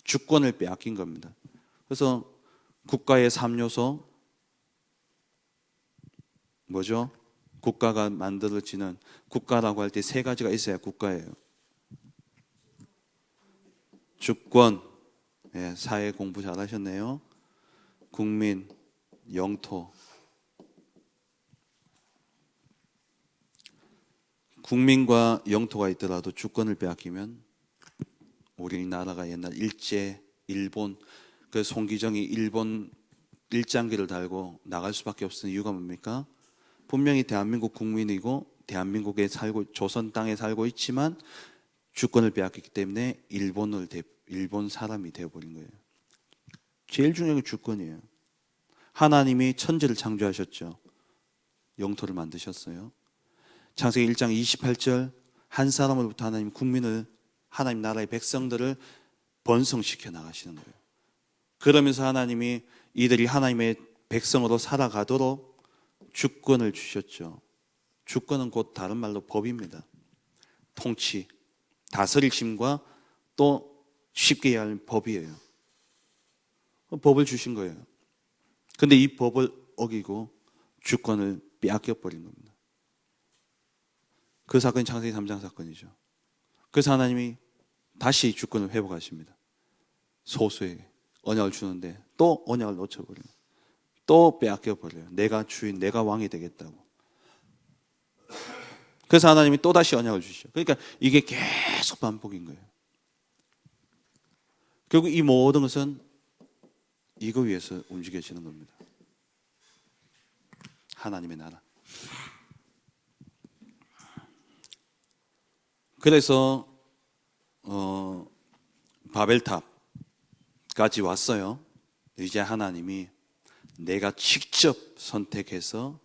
주권을 빼앗긴 겁니다. 그래서 국가의 3요소 뭐죠? 국가가 만들어지는, 국가라고 할 때 세 가지가 있어야 국가예요. 주권, 예, 사회 공부 잘하셨네요. 국민, 영토. 국민과 영토가 있더라도 주권을 빼앗기면, 우리나라가 옛날 일제, 일본, 그 송기정이 일본 일장기를 달고 나갈 수밖에 없는 이유가 뭡니까? 분명히 대한민국 국민이고 대한민국에 살고, 조선 땅에 살고 있지만 주권을 빼앗겼기 때문에 일본 사람이 되어버린 거예요. 제일 중요한 게 주권이에요. 하나님이 천지를 창조하셨죠. 영토를 만드셨어요. 창세기 1장 28절, 한 사람으로부터 하나님 국민을, 하나님 나라의 백성들을 번성시켜 나가시는 거예요. 그러면서 하나님이 이들이 하나님의 백성으로 살아가도록 주권을 주셨죠. 주권은 곧 다른 말로 법입니다. 통치, 다스리심과 또 쉽게 이해하는 법이에요. 법을 주신 거예요. 근데 이 법을 어기고 주권을 빼앗겨 버린 겁니다. 그 사건이 창세기 3장 사건이죠. 그래서 하나님이 다시 주권을 회복하십니다. 소수에게 언약을 주는데 또 언약을 놓쳐버려요. 또 빼앗겨 버려요. 내가 주인, 내가 왕이 되겠다고. 그래서 하나님이 또다시 언약을 주시죠. 그러니까 이게 계속 반복인 거예요. 결국 이 모든 것은 이거 위해서 움직여지는 겁니다. 하나님의 나라. 그래서 바벨탑까지 왔어요. 이제 하나님이 내가 직접 선택해서,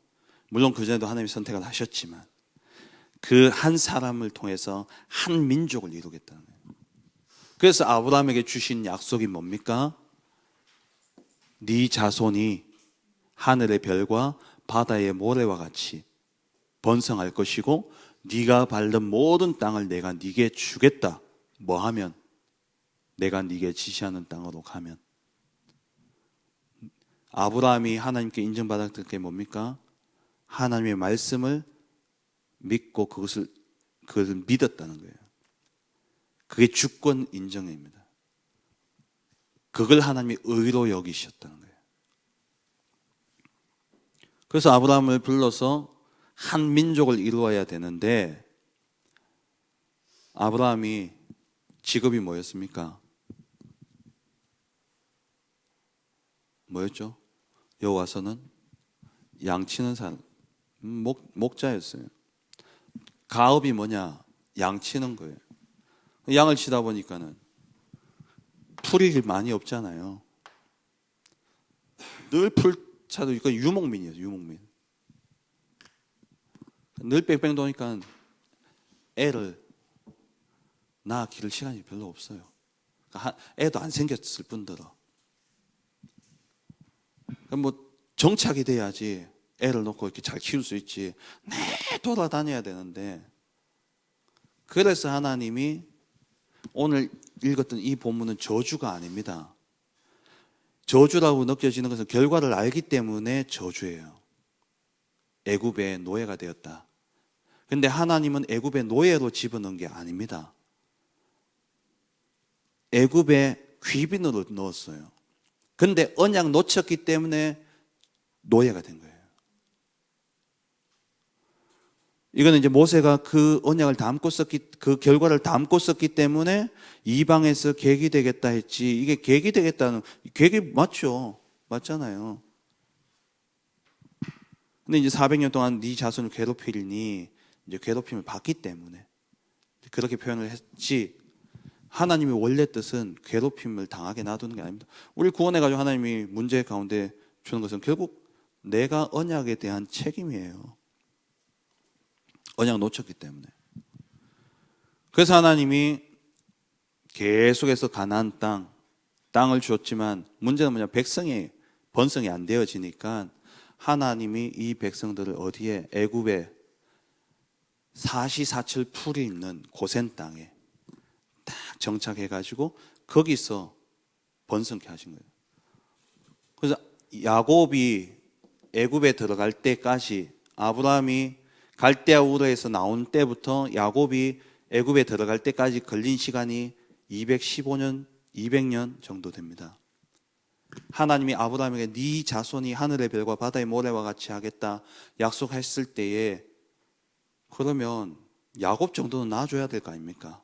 물론 그전에도 하나님이 선택을 하셨지만 그 한 사람을 통해서 한 민족을 이루겠다는 거예요. 그래서 아브라함에게 주신 약속이 뭡니까? 네 자손이 하늘의 별과 바다의 모래와 같이 번성할 것이고 네가 밟는 모든 땅을 내가 네게 주겠다. 뭐 하면? 내가 네게 지시하는 땅으로 가면. 아브라함이 하나님께 인정받았던 게 뭡니까? 하나님의 말씀을 믿고 그것을 믿었다는 거예요. 그게 주권 인정입니다. 그걸 하나님이 의로 여기셨다는 거예요. 그래서 아브라함을 불러서 한 민족을 이루어야 되는데, 아브라함이 직업이 뭐였습니까? 뭐였죠? 여호와서는 양치는 사람, 목자였어요. 가업이 뭐냐? 양치는 거예요. 양을 치다 보니까는 풀이 많이 없잖아요. 늘 풀 차도 있고 유목민이에요. 유목민. 늘 뺑뺑 도니까 애를 낳아 기를 시간이 별로 없어요. 애도 안 생겼을 뿐더러. 뭐 정착이 돼야지 애를 놓고 이렇게 잘 키울 수 있지. 내 돌아다녀야 되는데. 그래서 하나님이 오늘 읽었던 이 본문은 저주가 아닙니다. 저주라고 느껴지는 것은 결과를 알기 때문에 저주예요. 애굽의 노예가 되었다. 근데 하나님은 애굽의 노예로 집어넣은 게 아닙니다. 애굽의 귀빈으로 넣었어요. 근데 언약 놓쳤기 때문에 노예가 된 거예요. 이거는 이제 모세가 그 언약을 그 결과를 담고 썼기 때문에 이방에서 계기 되겠다 했지. 이게 계기 되겠다는, 계기 맞죠? 맞잖아요. 근데 이제 400년 동안 네 자손을 괴롭히니 이제 괴롭힘을 받기 때문에 그렇게 표현을 했지. 하나님의 원래 뜻은 괴롭힘을 당하게 놔두는 게 아닙니다. 우리 구원해가지고 하나님이 문제 가운데 주는 것은 결국 내가 언약에 대한 책임이에요. 언약 놓쳤기 때문에. 그래서 하나님이 계속해서 가나안 땅을 주었지만 문제는 뭐냐? 백성이 번성이 안 되어지니까 하나님이 이 백성들을 어디에? 애굽에 사시사철 풀이 있는 고센 땅에 딱 정착해가지고 거기서 번성케 하신 거예요. 그래서 야곱이 애굽에 들어갈 때까지, 아브라함이 갈대아 우르에서 나온 때부터 야곱이 애굽에 들어갈 때까지 걸린 시간이 215년, 200년 정도 됩니다. 하나님이 아브라함에게 네 자손이 하늘의 별과 바다의 모래와 같이 하겠다 약속했을 때에, 그러면 야곱 정도는 낳아줘야 될 거 아닙니까?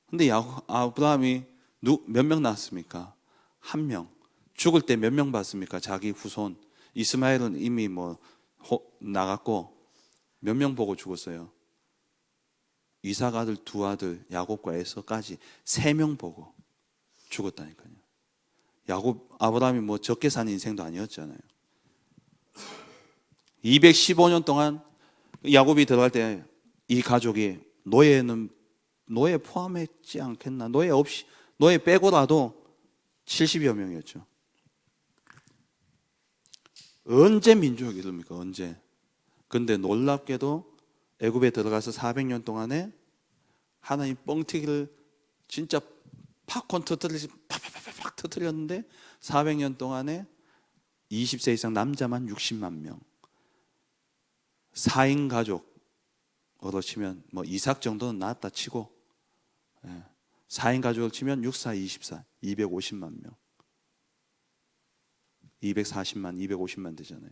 근데 아브라함이 몇 명 낳았습니까? 한 명. 죽을 때 몇 명 봤습니까? 자기 후손. 이스마엘은 이미 나갔고 몇 명 보고 죽었어요? 이삭 아들 두 아들 야곱과 에서까지 3명 보고 죽었다니까요. 아브라함이 적게 산 인생도 아니었잖아요. 215년 동안 야곱이 들어갈 때 이 가족이 노예 포함했지 않겠나? 노예 빼고라도 70여 명이었죠. 언제 민족이 이릅니까? 언제? 근데 놀랍게도 애굽에 들어가서 400년 동안에 하나님 뻥튀기를 진짜 팝콘 터뜨리듯이 팍팍팍 터뜨렸는데 400년 동안에 20세 이상 남자만 60만 명. 4인 가족으로 치면 이삭 정도는 낳았다 치고 4인 가족을 치면 6사 24 250만 명. 240만 250만 되잖아요.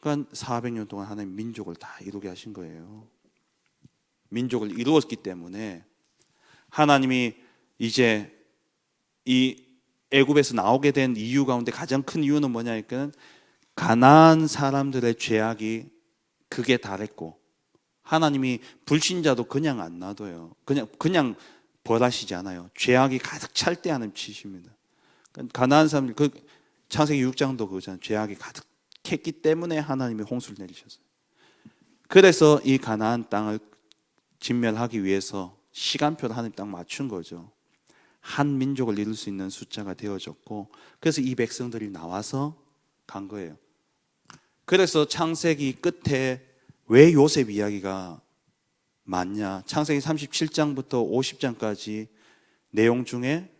그러니까 400년 동안 하나님 민족을 다 이루게 하신 거예요. 민족을 이루었기 때문에 하나님이 이제 이 애굽에서 나오게 된 이유 가운데 가장 큰 이유는 뭐냐니까 가나안 사람들의 죄악이 극에 달했고 하나님이 불신자도 그냥 안 놔둬요. 그냥 벌하시지 않아요. 죄악이 가득 찰 때 하나님 치십니다. 가나안 사람들 그 창세기 6장도 그거잖아요. 죄악이 가득했기 때문에 하나님이 홍수를 내리셨어요. 그래서 이 가나안 땅을 진멸하기 위해서 시간표를 하나님 딱 맞춘 거죠. 한 민족을 이룰 수 있는 숫자가 되어졌고 그래서 이 백성들이 나와서 간 거예요. 그래서 창세기 끝에 왜 요셉 이야기가 많냐? 창세기 37장부터 50장까지 내용 중에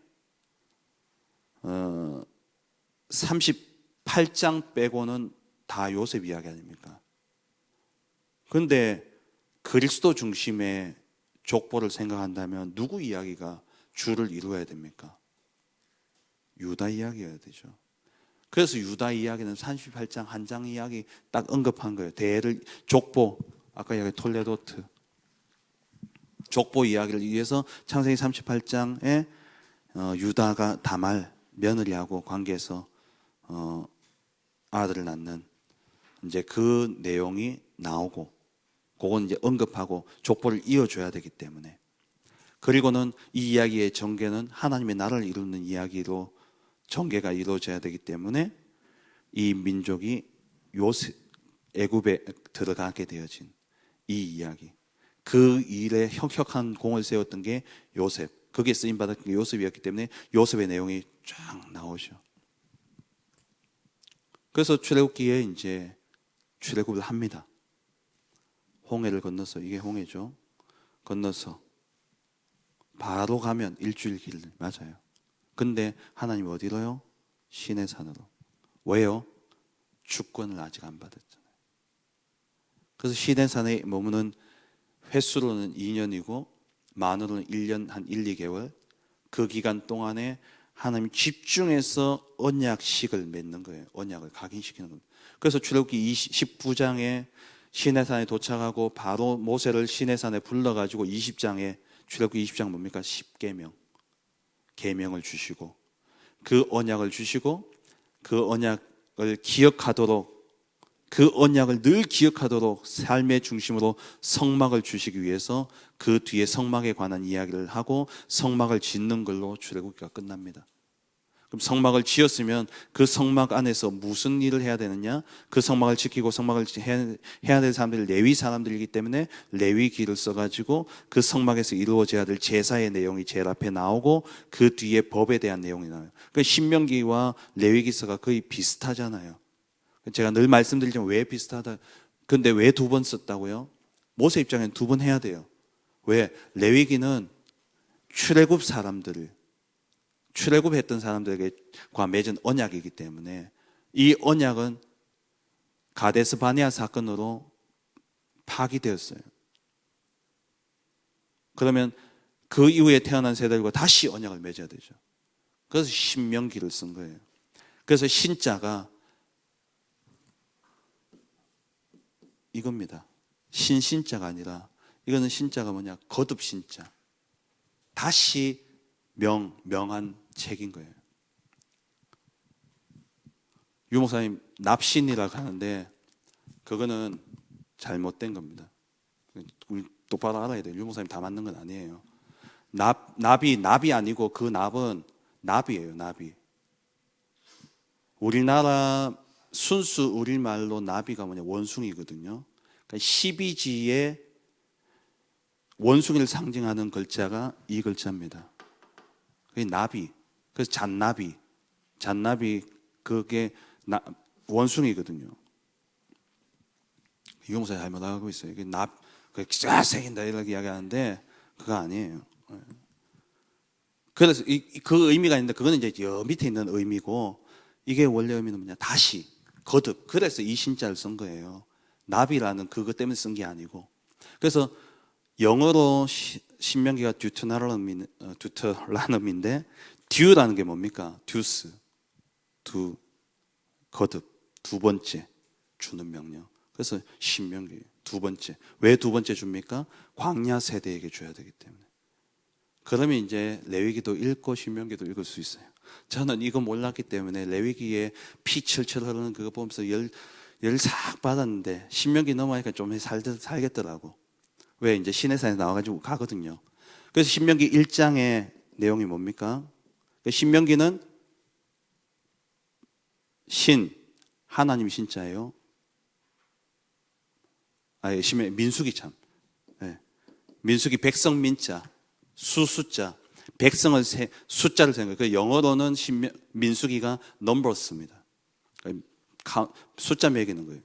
38장 빼고는 다 요셉 이야기 아닙니까? 그런데 그리스도 중심의 족보를 생각한다면 누구 이야기가 주를 이루어야 됩니까? 유다 이야기여야 되죠. 그래서 유다 이야기는 38장 한 장 이야기 딱 언급한 거예요. 대를 족보, 아까 이야기 톨레도트 족보 이야기를 위해서 창세기 38장에 유다가 다말 며느리하고 관계해서 아들을 낳는 이제 그 내용이 나오고 그건 이제 언급하고 족보를 이어줘야 되기 때문에 그리고는 이 이야기의 전개는 하나님의 나라를 이루는 이야기로 전개가 이루어져야 되기 때문에 이 민족이 애굽에 들어가게 되어진 이 이야기 그 일에 혁혁한 공을 세웠던 게 요셉 그게 쓰임받았던 게 요셉이었기 때문에 요셉의 내용이 쫙 나오죠. 그래서 출애굽기에 이제 출애굽을 합니다. 홍해를 건너서 이게 홍해죠. 건너서 바로 가면 일주일 길 맞아요. 근데 하나님 어디로요? 시내 산으로. 왜요? 주권을 아직 안 받았잖아요. 그래서 시내 산에 머무는 횟수로는 2년이고 만으로는 1년 한 1, 2개월 그 기간 동안에 하나님 집중해서 언약식을 맺는 거예요. 언약을 각인시키는 겁니다. 그래서 출애굽기 19장에 시내산에 도착하고 바로 모세를 시내산에 불러가지고 20장에 출애굽기 20장 뭡니까? 10계명 계명을 주시고 그 언약을 주시고 그 언약을 기억하도록 그 언약을 늘 기억하도록 삶의 중심으로 성막을 주시기 위해서 그 뒤에 성막에 관한 이야기를 하고 성막을 짓는 걸로 출애굽기가 끝납니다. 그럼 성막을 지었으면 그 성막 안에서 무슨 일을 해야 되느냐? 그 성막을 지키고 성막을 해야 될 사람들이 레위 사람들이기 때문에 레위기를 써가지고 그 성막에서 이루어져야 될 제사의 내용이 제일 앞에 나오고 그 뒤에 법에 대한 내용이 나와요. 그러니까 신명기와 레위기서가 거의 비슷하잖아요. 제가 늘 말씀드리지만 왜 비슷하다? 근데 왜 두 번 썼다고요? 모세 입장에는 두 번 해야 돼요. 왜? 레위기는 출애굽했던 사람들과 맺은 언약이기 때문에 이 언약은 가데스 바네아 사건으로 파기되었어요. 그러면 그 이후에 태어난 세대들과 다시 언약을 맺어야 되죠. 그래서 신명기를 쓴 거예요. 그래서 신자가 이겁니다. 신자가 아니라 이거는 신자가 뭐냐? 거듭 신자. 다시 명한 책인 거예요. 유 목사님 납신이라고 하는데 그거는 잘못된 겁니다. 우리 똑바로 알아야 돼요. 유 목사님 다 맞는 건 아니에요. 납이 아니고 그 납은 나비예요. 나비. 우리나라 순수 우리말로 나비가 뭐냐? 원숭이거든요. 그러니까 12지의 원숭이를 상징하는 글자가 이 글자입니다. 그게 나비. 그래서 잔나비 그게 원숭이거든요. 유목사님 잘못하고 있어요. 이게 그게 쫙생긴다 이렇게 이야기하는데 그거 아니에요. 그래서 그 의미가 있는데 그거는 이제 여 밑에 있는 의미고 이게 원래 의미는 뭐냐? 다시 거듭. 그래서 이 신자를 쓴 거예요. 나비라는 그것 때문에 쓴 게 아니고. 그래서 영어로 신명기가 듀트라놈인데 듀라는 게 뭡니까? 듀스. 거듭. 두 번째. 주는 명령. 그래서 신명기 두 번째. 왜 두 번째 줍니까? 광야 세대에게 줘야 되기 때문에. 그러면 이제 레위기도 읽고 신명기도 읽을 수 있어요. 저는 이거 몰랐기 때문에 레위기에 피 철철 흐르는 그거 보면서 열 싹 받았는데 신명기 넘어가니까 좀 살겠더라고. 왜? 이제 시내산에 나와가지고 가거든요. 그래서 신명기 1장의 내용이 뭡니까? 신명기는 하나님 신자예요. 민수기 참. 네. 민수기 백성 민자, 수숫자, 백성을 숫자를 세는 거예요. 그 영어로는 민수기가 넘버스입니다. 숫자 매기는 거예요.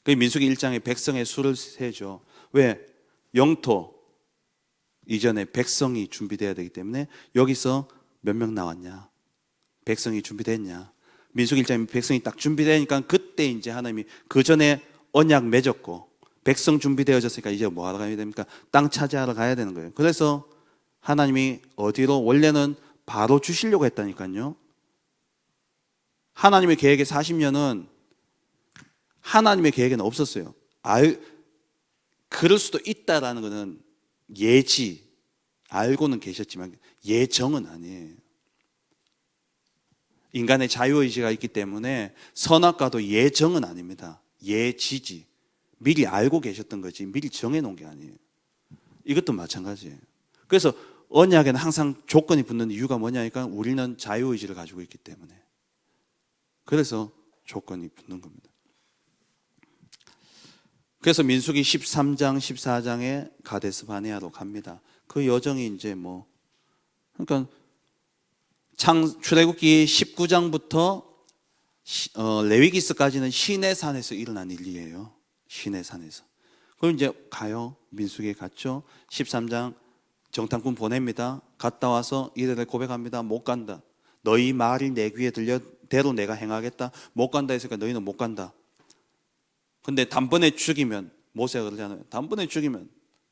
그 민수기 1장에 백성의 수를 세죠. 왜? 영토 이전에 백성이 준비돼야 되기 때문에 여기서 몇 명 나왔냐? 백성이 준비됐냐? 민수기 1장에 백성이 딱 준비되니까 그때 이제 하나님이 그 전에 언약 맺었고 백성 준비되어졌으니까 이제 뭐 하러 가야 됩니까? 땅 차지하러 가야 되는 거예요. 그래서 하나님이 어디로 원래는 바로 주시려고 했다니까요. 하나님의 계획에 40년은 하나님의 계획에는 없었어요. 그럴 수도 있다라는 것은 예지, 알고는 계셨지만 예정은 아니에요. 인간의 자유의지가 있기 때문에 선악과도 예정은 아닙니다. 예지지. 미리 알고 계셨던 거지 미리 정해놓은 게 아니에요. 이것도 마찬가지예요. 그래서 언약에는 항상 조건이 붙는 이유가 뭐냐니까 우리는 자유의지를 가지고 있기 때문에. 그래서 조건이 붙는 겁니다. 그래서 민수기 13장, 14장에 가데스 바네아로 갑니다. 그 여정이 이제 그러니까 출애굽기 19장부터 레위기스까지는 시내산에서 일어난 일이에요. 시내산에서. 그럼 이제 가요. 민수기에 갔죠. 13장 정탐꾼 보냅니다. 갔다 와서 이들을 고백합니다. 못 간다. 너희 말이 내 귀에 들려 대로 내가 행하겠다. 못 간다 했으니까 너희는 못 간다. 근데 단번에 죽이면 모세가 그러잖아요. 단번에 죽이면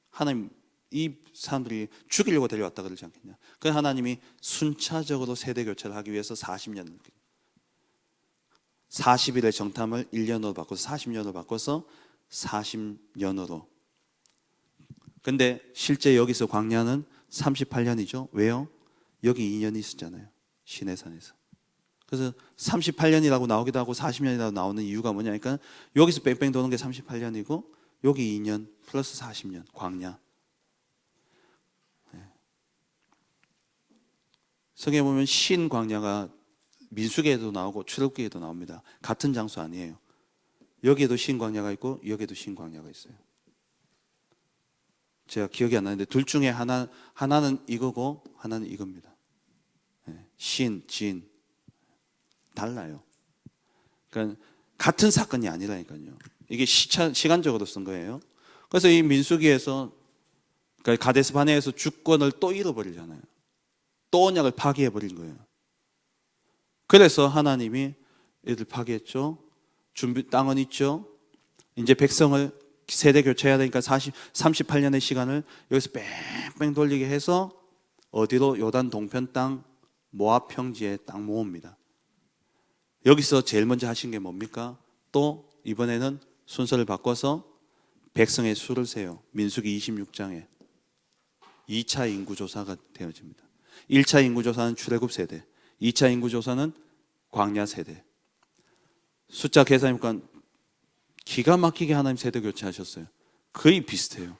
하나님 이 사람들이 죽이려고 데려왔다 그러지 않겠냐. 그래서 하나님이 순차적으로 세대 교체를 하기 위해서 40년을 40일의 정탐을 1년으로 바꿔서 40년으로 바꿔서 40년으로. 근데 실제 여기서 광야는 38년이죠. 왜요? 여기 2년이 있었잖아요. 시내산에서. 그래서 38년이라고 나오기도 하고 40년이라고 나오는 이유가 뭐냐니까 여기서 뺑뺑 도는 게 38년이고 여기 2년 플러스 40년 광야. 성경에 보면 신광야가 민수기에도 나오고 출애굽기에도 나옵니다. 같은 장소 아니에요. 여기에도 신광야가 있고 여기에도 신광야가 있어요. 제가 기억이 안 나는데 둘 중에 하나는 이거고 하나는 이겁니다. 신, 진 달라요. 그러니까 같은 사건이 아니라니까요. 이게 시간적으로 쓴 거예요. 그래서 이 민수기에서 그러니까 가데스 바네아에서 주권을 또 잃어버리잖아요. 또 언약을 파기해버린 거예요. 그래서 하나님이 애들 파기했죠. 땅은 있죠. 이제 백성을 세대 교체해야 되니까 38년의 시간을 여기서 뺑뺑 돌리게 해서 어디로? 요단 동편 땅 모압 평지에 딱 모읍니다. 여기서 제일 먼저 하신 게 뭡니까? 또 이번에는 순서를 바꿔서 백성의 수를 세요. 민수기 26장에 2차 인구조사가 되어집니다. 1차 인구조사는 출애굽 세대, 2차 인구조사는 광야 세대. 숫자 계산해보니까 기가 막히게 하나님 세대 교체하셨어요. 거의 비슷해요.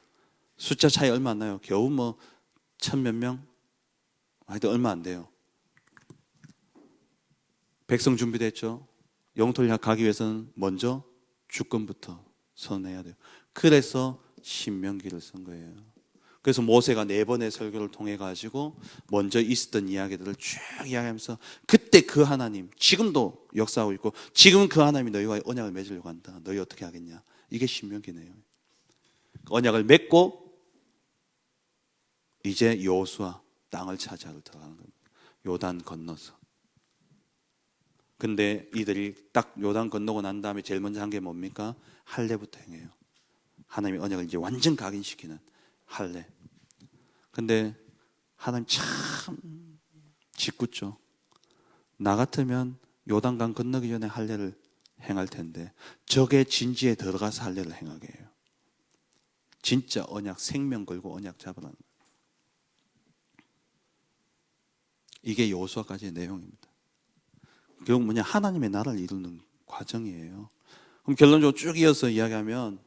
숫자 차이 얼마 안 나요. 겨우 1000몇 명? 하여튼 얼마 안 돼요. 백성 준비됐죠. 영토를 가기 위해서는 먼저 주권부터 선해야 돼요. 그래서 신명기를 쓴 거예요. 그래서 모세가 4번의 설교를 통해 가지고 먼저 있었던 이야기들을 쭉 이야기하면서 그때 그 하나님 지금도 역사하고 있고 지금 그 하나님이 너희와 언약을 맺으려고 한다. 너희 어떻게 하겠냐. 이게 신명기네요. 언약을 맺고 이제 여호수아 땅을 차지하러 들어가는 겁니다. 요단 건너서. 근데 이들이 딱 요단 건너고 난 다음에 제일 먼저 한 게 뭡니까? 할례부터 행해요. 하나님의 언약을 이제 완전 각인시키는 할례. 근데 하나님 참 짓궂죠. 나 같으면 요단강 건너기 전에 할례를 행할 텐데 적의 진지에 들어가서 할례를 행하게 해요. 진짜 언약, 생명 걸고 언약 잡으라는 거예요. 이게 여호수아까지의 내용입니다. 결국 뭐냐, 하나님의 나라를 이루는 과정이에요. 그럼 결론적으로 쭉 이어서 이야기하면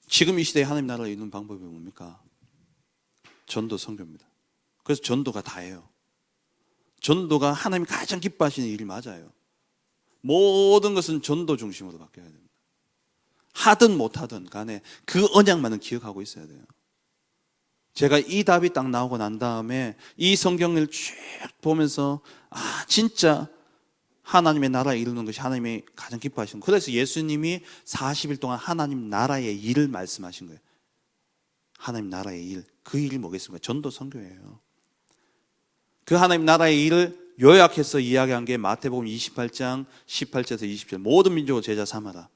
지금 이 시대에 하나님 나라를 이루는 방법이 뭡니까? 전도, 선교입니다. 그래서 전도가 다예요. 전도가 하나님이 가장 기뻐하시는 일이 맞아요. 모든 것은 전도 중심으로 바뀌어야 됩니다. 하든 못하든 간에 그 언약만은 기억하고 있어야 돼요. 제가 이 답이 딱 나오고 난 다음에 이 성경을 쭉 보면서 진짜 하나님의 나라에 이루는 것이 하나님이 가장 기뻐하시는 거예요. 그래서 예수님이 40일 동안 하나님 나라의 일을 말씀하신 거예요. 하나님 나라의 일, 그 일이 뭐겠습니까? 전도, 선교예요. 그 하나님 나라의 일을 요약해서 이야기한 게 마태복음 28장 18절에서 20절, 모든 민족을 제자 삼아라.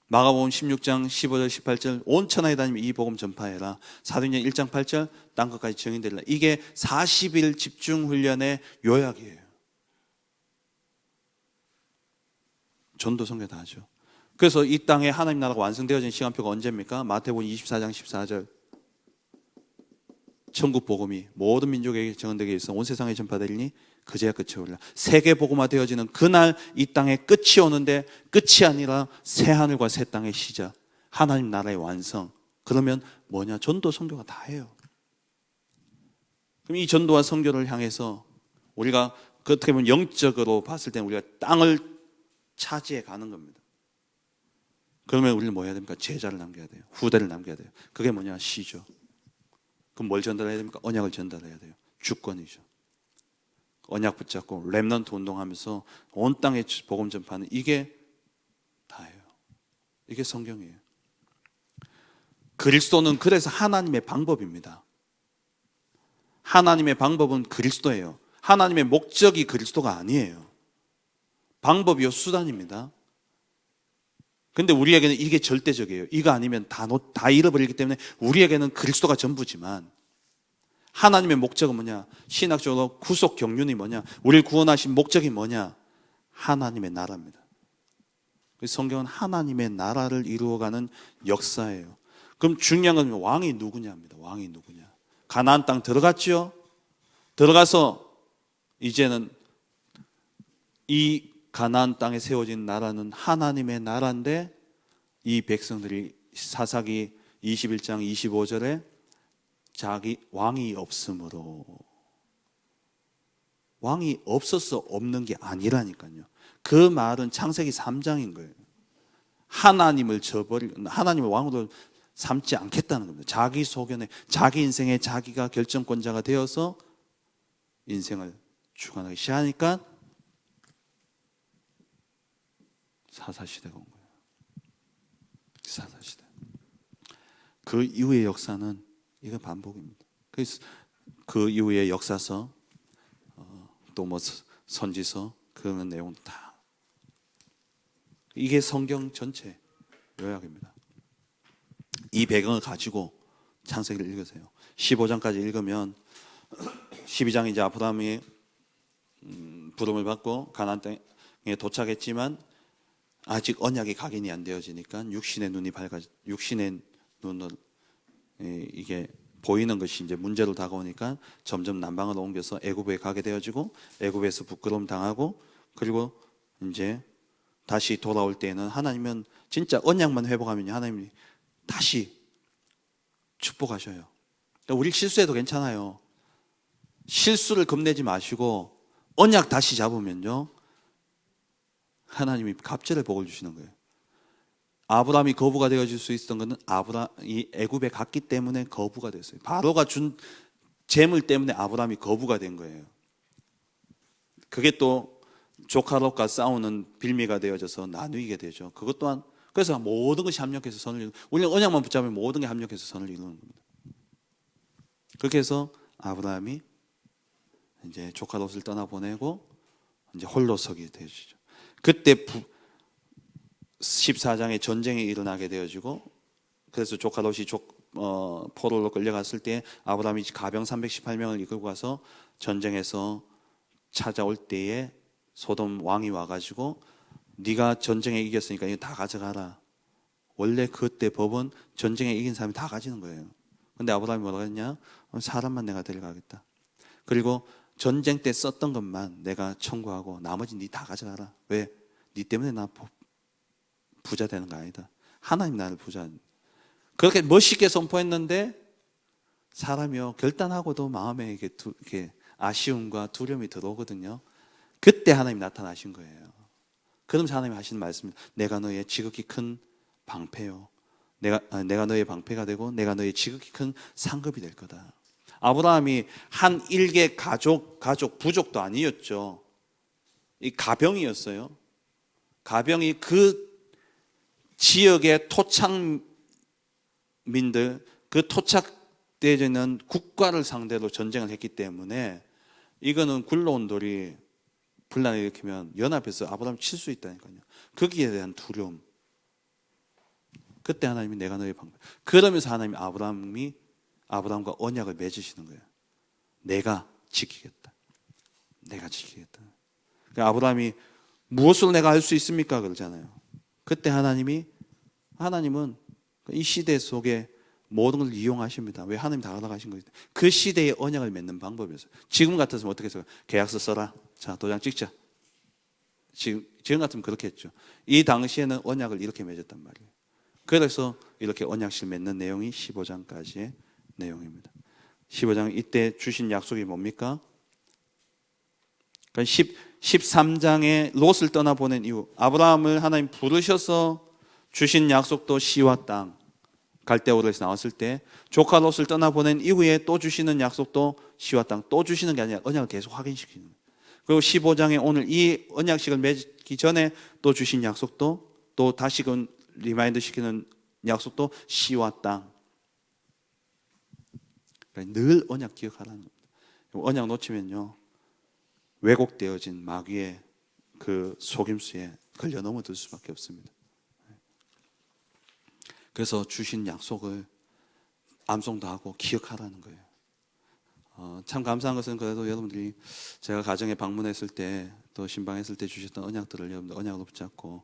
마가복음 16장 15절 18절, 온 천하에 다니며 이 복음 전파해라. 사도행전 1장 8절, 땅 끝까지 증인되리라. 이게 40일 집중 훈련의 요약이에요. 전도, 선교 다 하죠. 그래서 이 땅에 하나님 나라가 완성되어진 시간표가 언제입니까? 마태복음 24장 14절, 천국 복음이 모든 민족에게 증언되게 해서 온 세상에 전파되리니 그제야 끝이 오리라. 세계 복음화 되어지는 그날 이 땅에 끝이 오는데, 끝이 아니라 새 하늘과 새 땅의 시작, 하나님 나라의 완성. 그러면 뭐냐? 전도, 선교가 다 해요. 그럼 이 전도와 선교를 향해서 우리가 어떻게 보면 영적으로 봤을 때는 우리가 땅을 차지해 가는 겁니다. 그러면 우리는 뭐 해야 됩니까? 제자를 남겨야 돼요. 후대를 남겨야 돼요. 그게 뭐냐? 시죠. 그럼 뭘 전달해야 됩니까? 언약을 전달해야 돼요. 주권이죠. 언약 붙잡고 렘넌트 운동하면서 온 땅에 복음 전파하는, 이게 다예요. 이게 성경이에요. 그리스도는 그래서 하나님의 방법입니다. 하나님의 방법은 그리스도예요. 하나님의 목적이 그리스도가 아니에요. 방법이요, 수단입니다. 근데 우리에게는 이게 절대적이에요. 이거 아니면 다 잃어버리기 때문에 우리에게는 그리스도가 전부지만, 하나님의 목적은 뭐냐? 신학적으로 구속 경륜이 뭐냐? 우리를 구원하신 목적이 뭐냐? 하나님의 나라입니다. 성경은 하나님의 나라를 이루어가는 역사예요. 그럼 중요한 건 왕이 누구냐입니다. 왕이 누구냐? 가나안 땅 들어갔죠? 들어가서 이제는 이 가나안 땅에 세워진 나라는 하나님의 나라인데, 이 백성들이 사사기 21장 25절에 자기 왕이 없으므로, 왕이 없어서 없는 게 아니라니까요. 그 말은 창세기 3장인 거예요. 하나님을 저버리고 하나님을 왕으로 삼지 않겠다는 겁니다. 자기 소견에, 자기 인생에 자기가 결정권자가 되어서 인생을 주관하기 시작하니까 사사시대가 온 거예요. 사사시대. 그 이후의 역사는 이거 반복입니다. 그래서 그 이후의 역사서, 또 뭐 선지서, 그런 내용 다, 이게 성경 전체 요약입니다. 이 배경을 가지고 창세기를 읽으세요. 15장까지 읽으면 12장 이제 아브라함이 부름을 받고 가나안 땅에 도착했지만 아직 언약이 각인이 안 되어지니까 육신의 눈을 이게 보이는 것이 이제 문제로 다가오니까 점점 남방으로 옮겨서 애굽에 가게 되어지고, 애굽에서 부끄러움 당하고, 그리고 이제 다시 돌아올 때에는 하나님은 진짜 언약만 회복하면 하나님이 다시 축복하셔요. 그러니까 우리 실수해도 괜찮아요. 실수를 겁내지 마시고 언약 다시 잡으면요, 하나님이 갑절의 복을 주시는 거예요. 아브라함이 거부가 되어질 수 있었던 것은 이 애굽에 갔기 때문에 거부가 됐어요. 바로가 준 재물 때문에 아브라함이 거부가 된 거예요. 그게 또 조카 롯과 싸우는 빌미가 되어져서 나누게 되죠. 그것 또한, 그래서 모든 것이 합력해서 선을 이루는, 우리는 언약만 붙잡으면 모든 게 합력해서 선을 이루는 겁니다. 그렇게 해서 아브라함이 이제 조카 롯을 떠나보내고 이제 홀로 서게 되어지죠. 그때 14장에 전쟁이 일어나게 되어지고, 그래서 조카 롯이 포로로 끌려갔을 때 아브라함이 가병 318명을 이끌고 가서 전쟁에서 찾아올 때에 소돔 왕이 와가지고 네가 전쟁에 이겼으니까 이거 다 가져가라. 원래 그때 법은 전쟁에 이긴 사람이 다 가지는 거예요. 근데 아브라함이 뭐라고 했냐? 사람만 내가 데려가겠다. 그리고 전쟁 때 썼던 것만 내가 청구하고 나머지 네 다 가져가라. 왜? 네 때문에 나 부자 되는 거 아니다. 하나님 나를 부자. 그렇게 멋있게 선포했는데 사람이요 결단하고도 마음에 이렇게 아쉬움과 두려움이 들어오거든요. 그때 하나님 나타나신 거예요. 그러면서 하나님 하시는 말씀, 내가 너의 지극히 큰 방패요. 내가 너의 방패가 되고 내가 너의 지극히 큰 상급이 될 거다. 아브라함이 한 일개 가족 부족도 아니었죠. 이 가병이었어요. 가병이 그 지역의 토착민들, 그 토착되는 국가를 상대로 전쟁을 했기 때문에 이거는 굴러온 돌이 분란을 일으키면 연합해서 아브라함 칠 수 있다니까요. 거기에 대한 두려움. 그때 하나님이 내가 너의 방패. 그러면서 하나님이 아브라함과 언약을 맺으시는 거예요. 내가 지키겠다. 내가 지키겠다. 그러니까 아브라함이 무엇을 내가 할 수 있습니까? 그러잖아요. 그때 하나님은 이 시대 속에 모든 걸 이용하십니다. 왜? 하나님 다 알아가신 거예요. 그 시대의 언약을 맺는 방법이었어요. 지금 같았으면 어떻게 했어요? 계약서 써라. 자, 도장 찍자. 지금 같으면 그렇게 했죠. 이 당시에는 언약을 이렇게 맺었단 말이에요. 그래서 이렇게 언약실 맺는 내용이 15장까지의 내용입니다. 15장 이때 주신 약속이 뭡니까? 그러니까 13장에 롯을 떠나보낸 이후 아브라함을 하나님 부르셔서 주신 약속도 시와 땅 갈대아우르에서 나왔을 때 조카 롯을 떠나보낸 이후에 또 주시는 약속도 시와 땅 또 주시는 게 아니라 언약을 계속 확인시키는 거예요. 그리고 15장에 오늘 이 언약식을 맺기 전에 또 주신 약속도 또 다시금 리마인드 시키는 약속도 시와 땅. 그러니까 늘 언약 기억하라는 겁니다. 언약 놓치면요 왜곡되어진 마귀의 그 속임수에 걸려 넘어들 수밖에 없습니다. 그래서 주신 약속을 암송도 하고 기억하라는 거예요. 참 감사한 것은 그래도 여러분들이 제가 가정에 방문했을 때 또 신방했을 때 주셨던 언약들을 여러분들 언약으로 붙잡고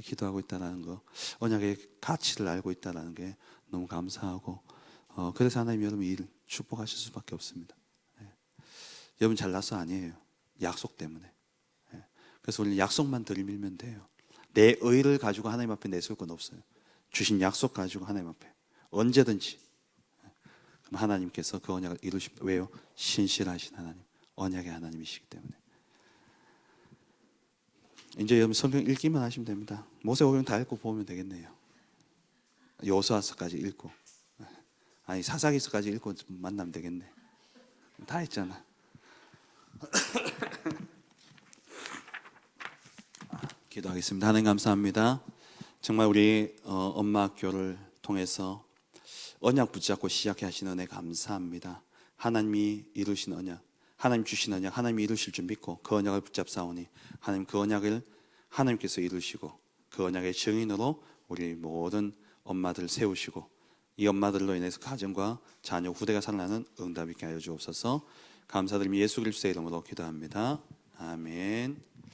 기도하고 있다는 거, 언약의 가치를 알고 있다는 게 너무 감사하고 그래서 하나님 여러분 일 축복하실 수밖에 없습니다. 여러분 잘나서 아니에요. 약속 때문에. 그래서 우리 약속만 들밀면 돼요. 내 의를 가지고 하나님 앞에 내세울 건 없어요. 주신 약속 가지고 하나님 앞에 언제든지 그럼 하나님께서 그 언약을 이루십니다. 왜요? 신실하신 하나님, 언약의 하나님이시기 때문에. 이제 여러분 성경 읽기만 하시면 됩니다. 모세오경 다 읽고 보면 되겠네요. 여호수아서까지 읽고, 아니 사사기서까지 읽고 만나면 되겠네. 다 했잖아. 기도하겠습니다. 하나님 감사합니다. 정말 우리 엄마 학교를 통해서 언약 붙잡고 시작해 하신 은혜 감사합니다. 하나님이 이루신 언약, 하나님 주신 언약, 하나님이 이루실 줄 믿고 그 언약을 붙잡사오니 하나님 그 언약을 하나님께서 이루시고 그 언약의 증인으로 우리 모든 엄마들 세우시고 이 엄마들로 인해서 가정과 자녀 후대가 살아나는 응답 있게 하여 주옵소서. 감사드리며 예수 그리스도의 이름으로 기도합니다. 아멘.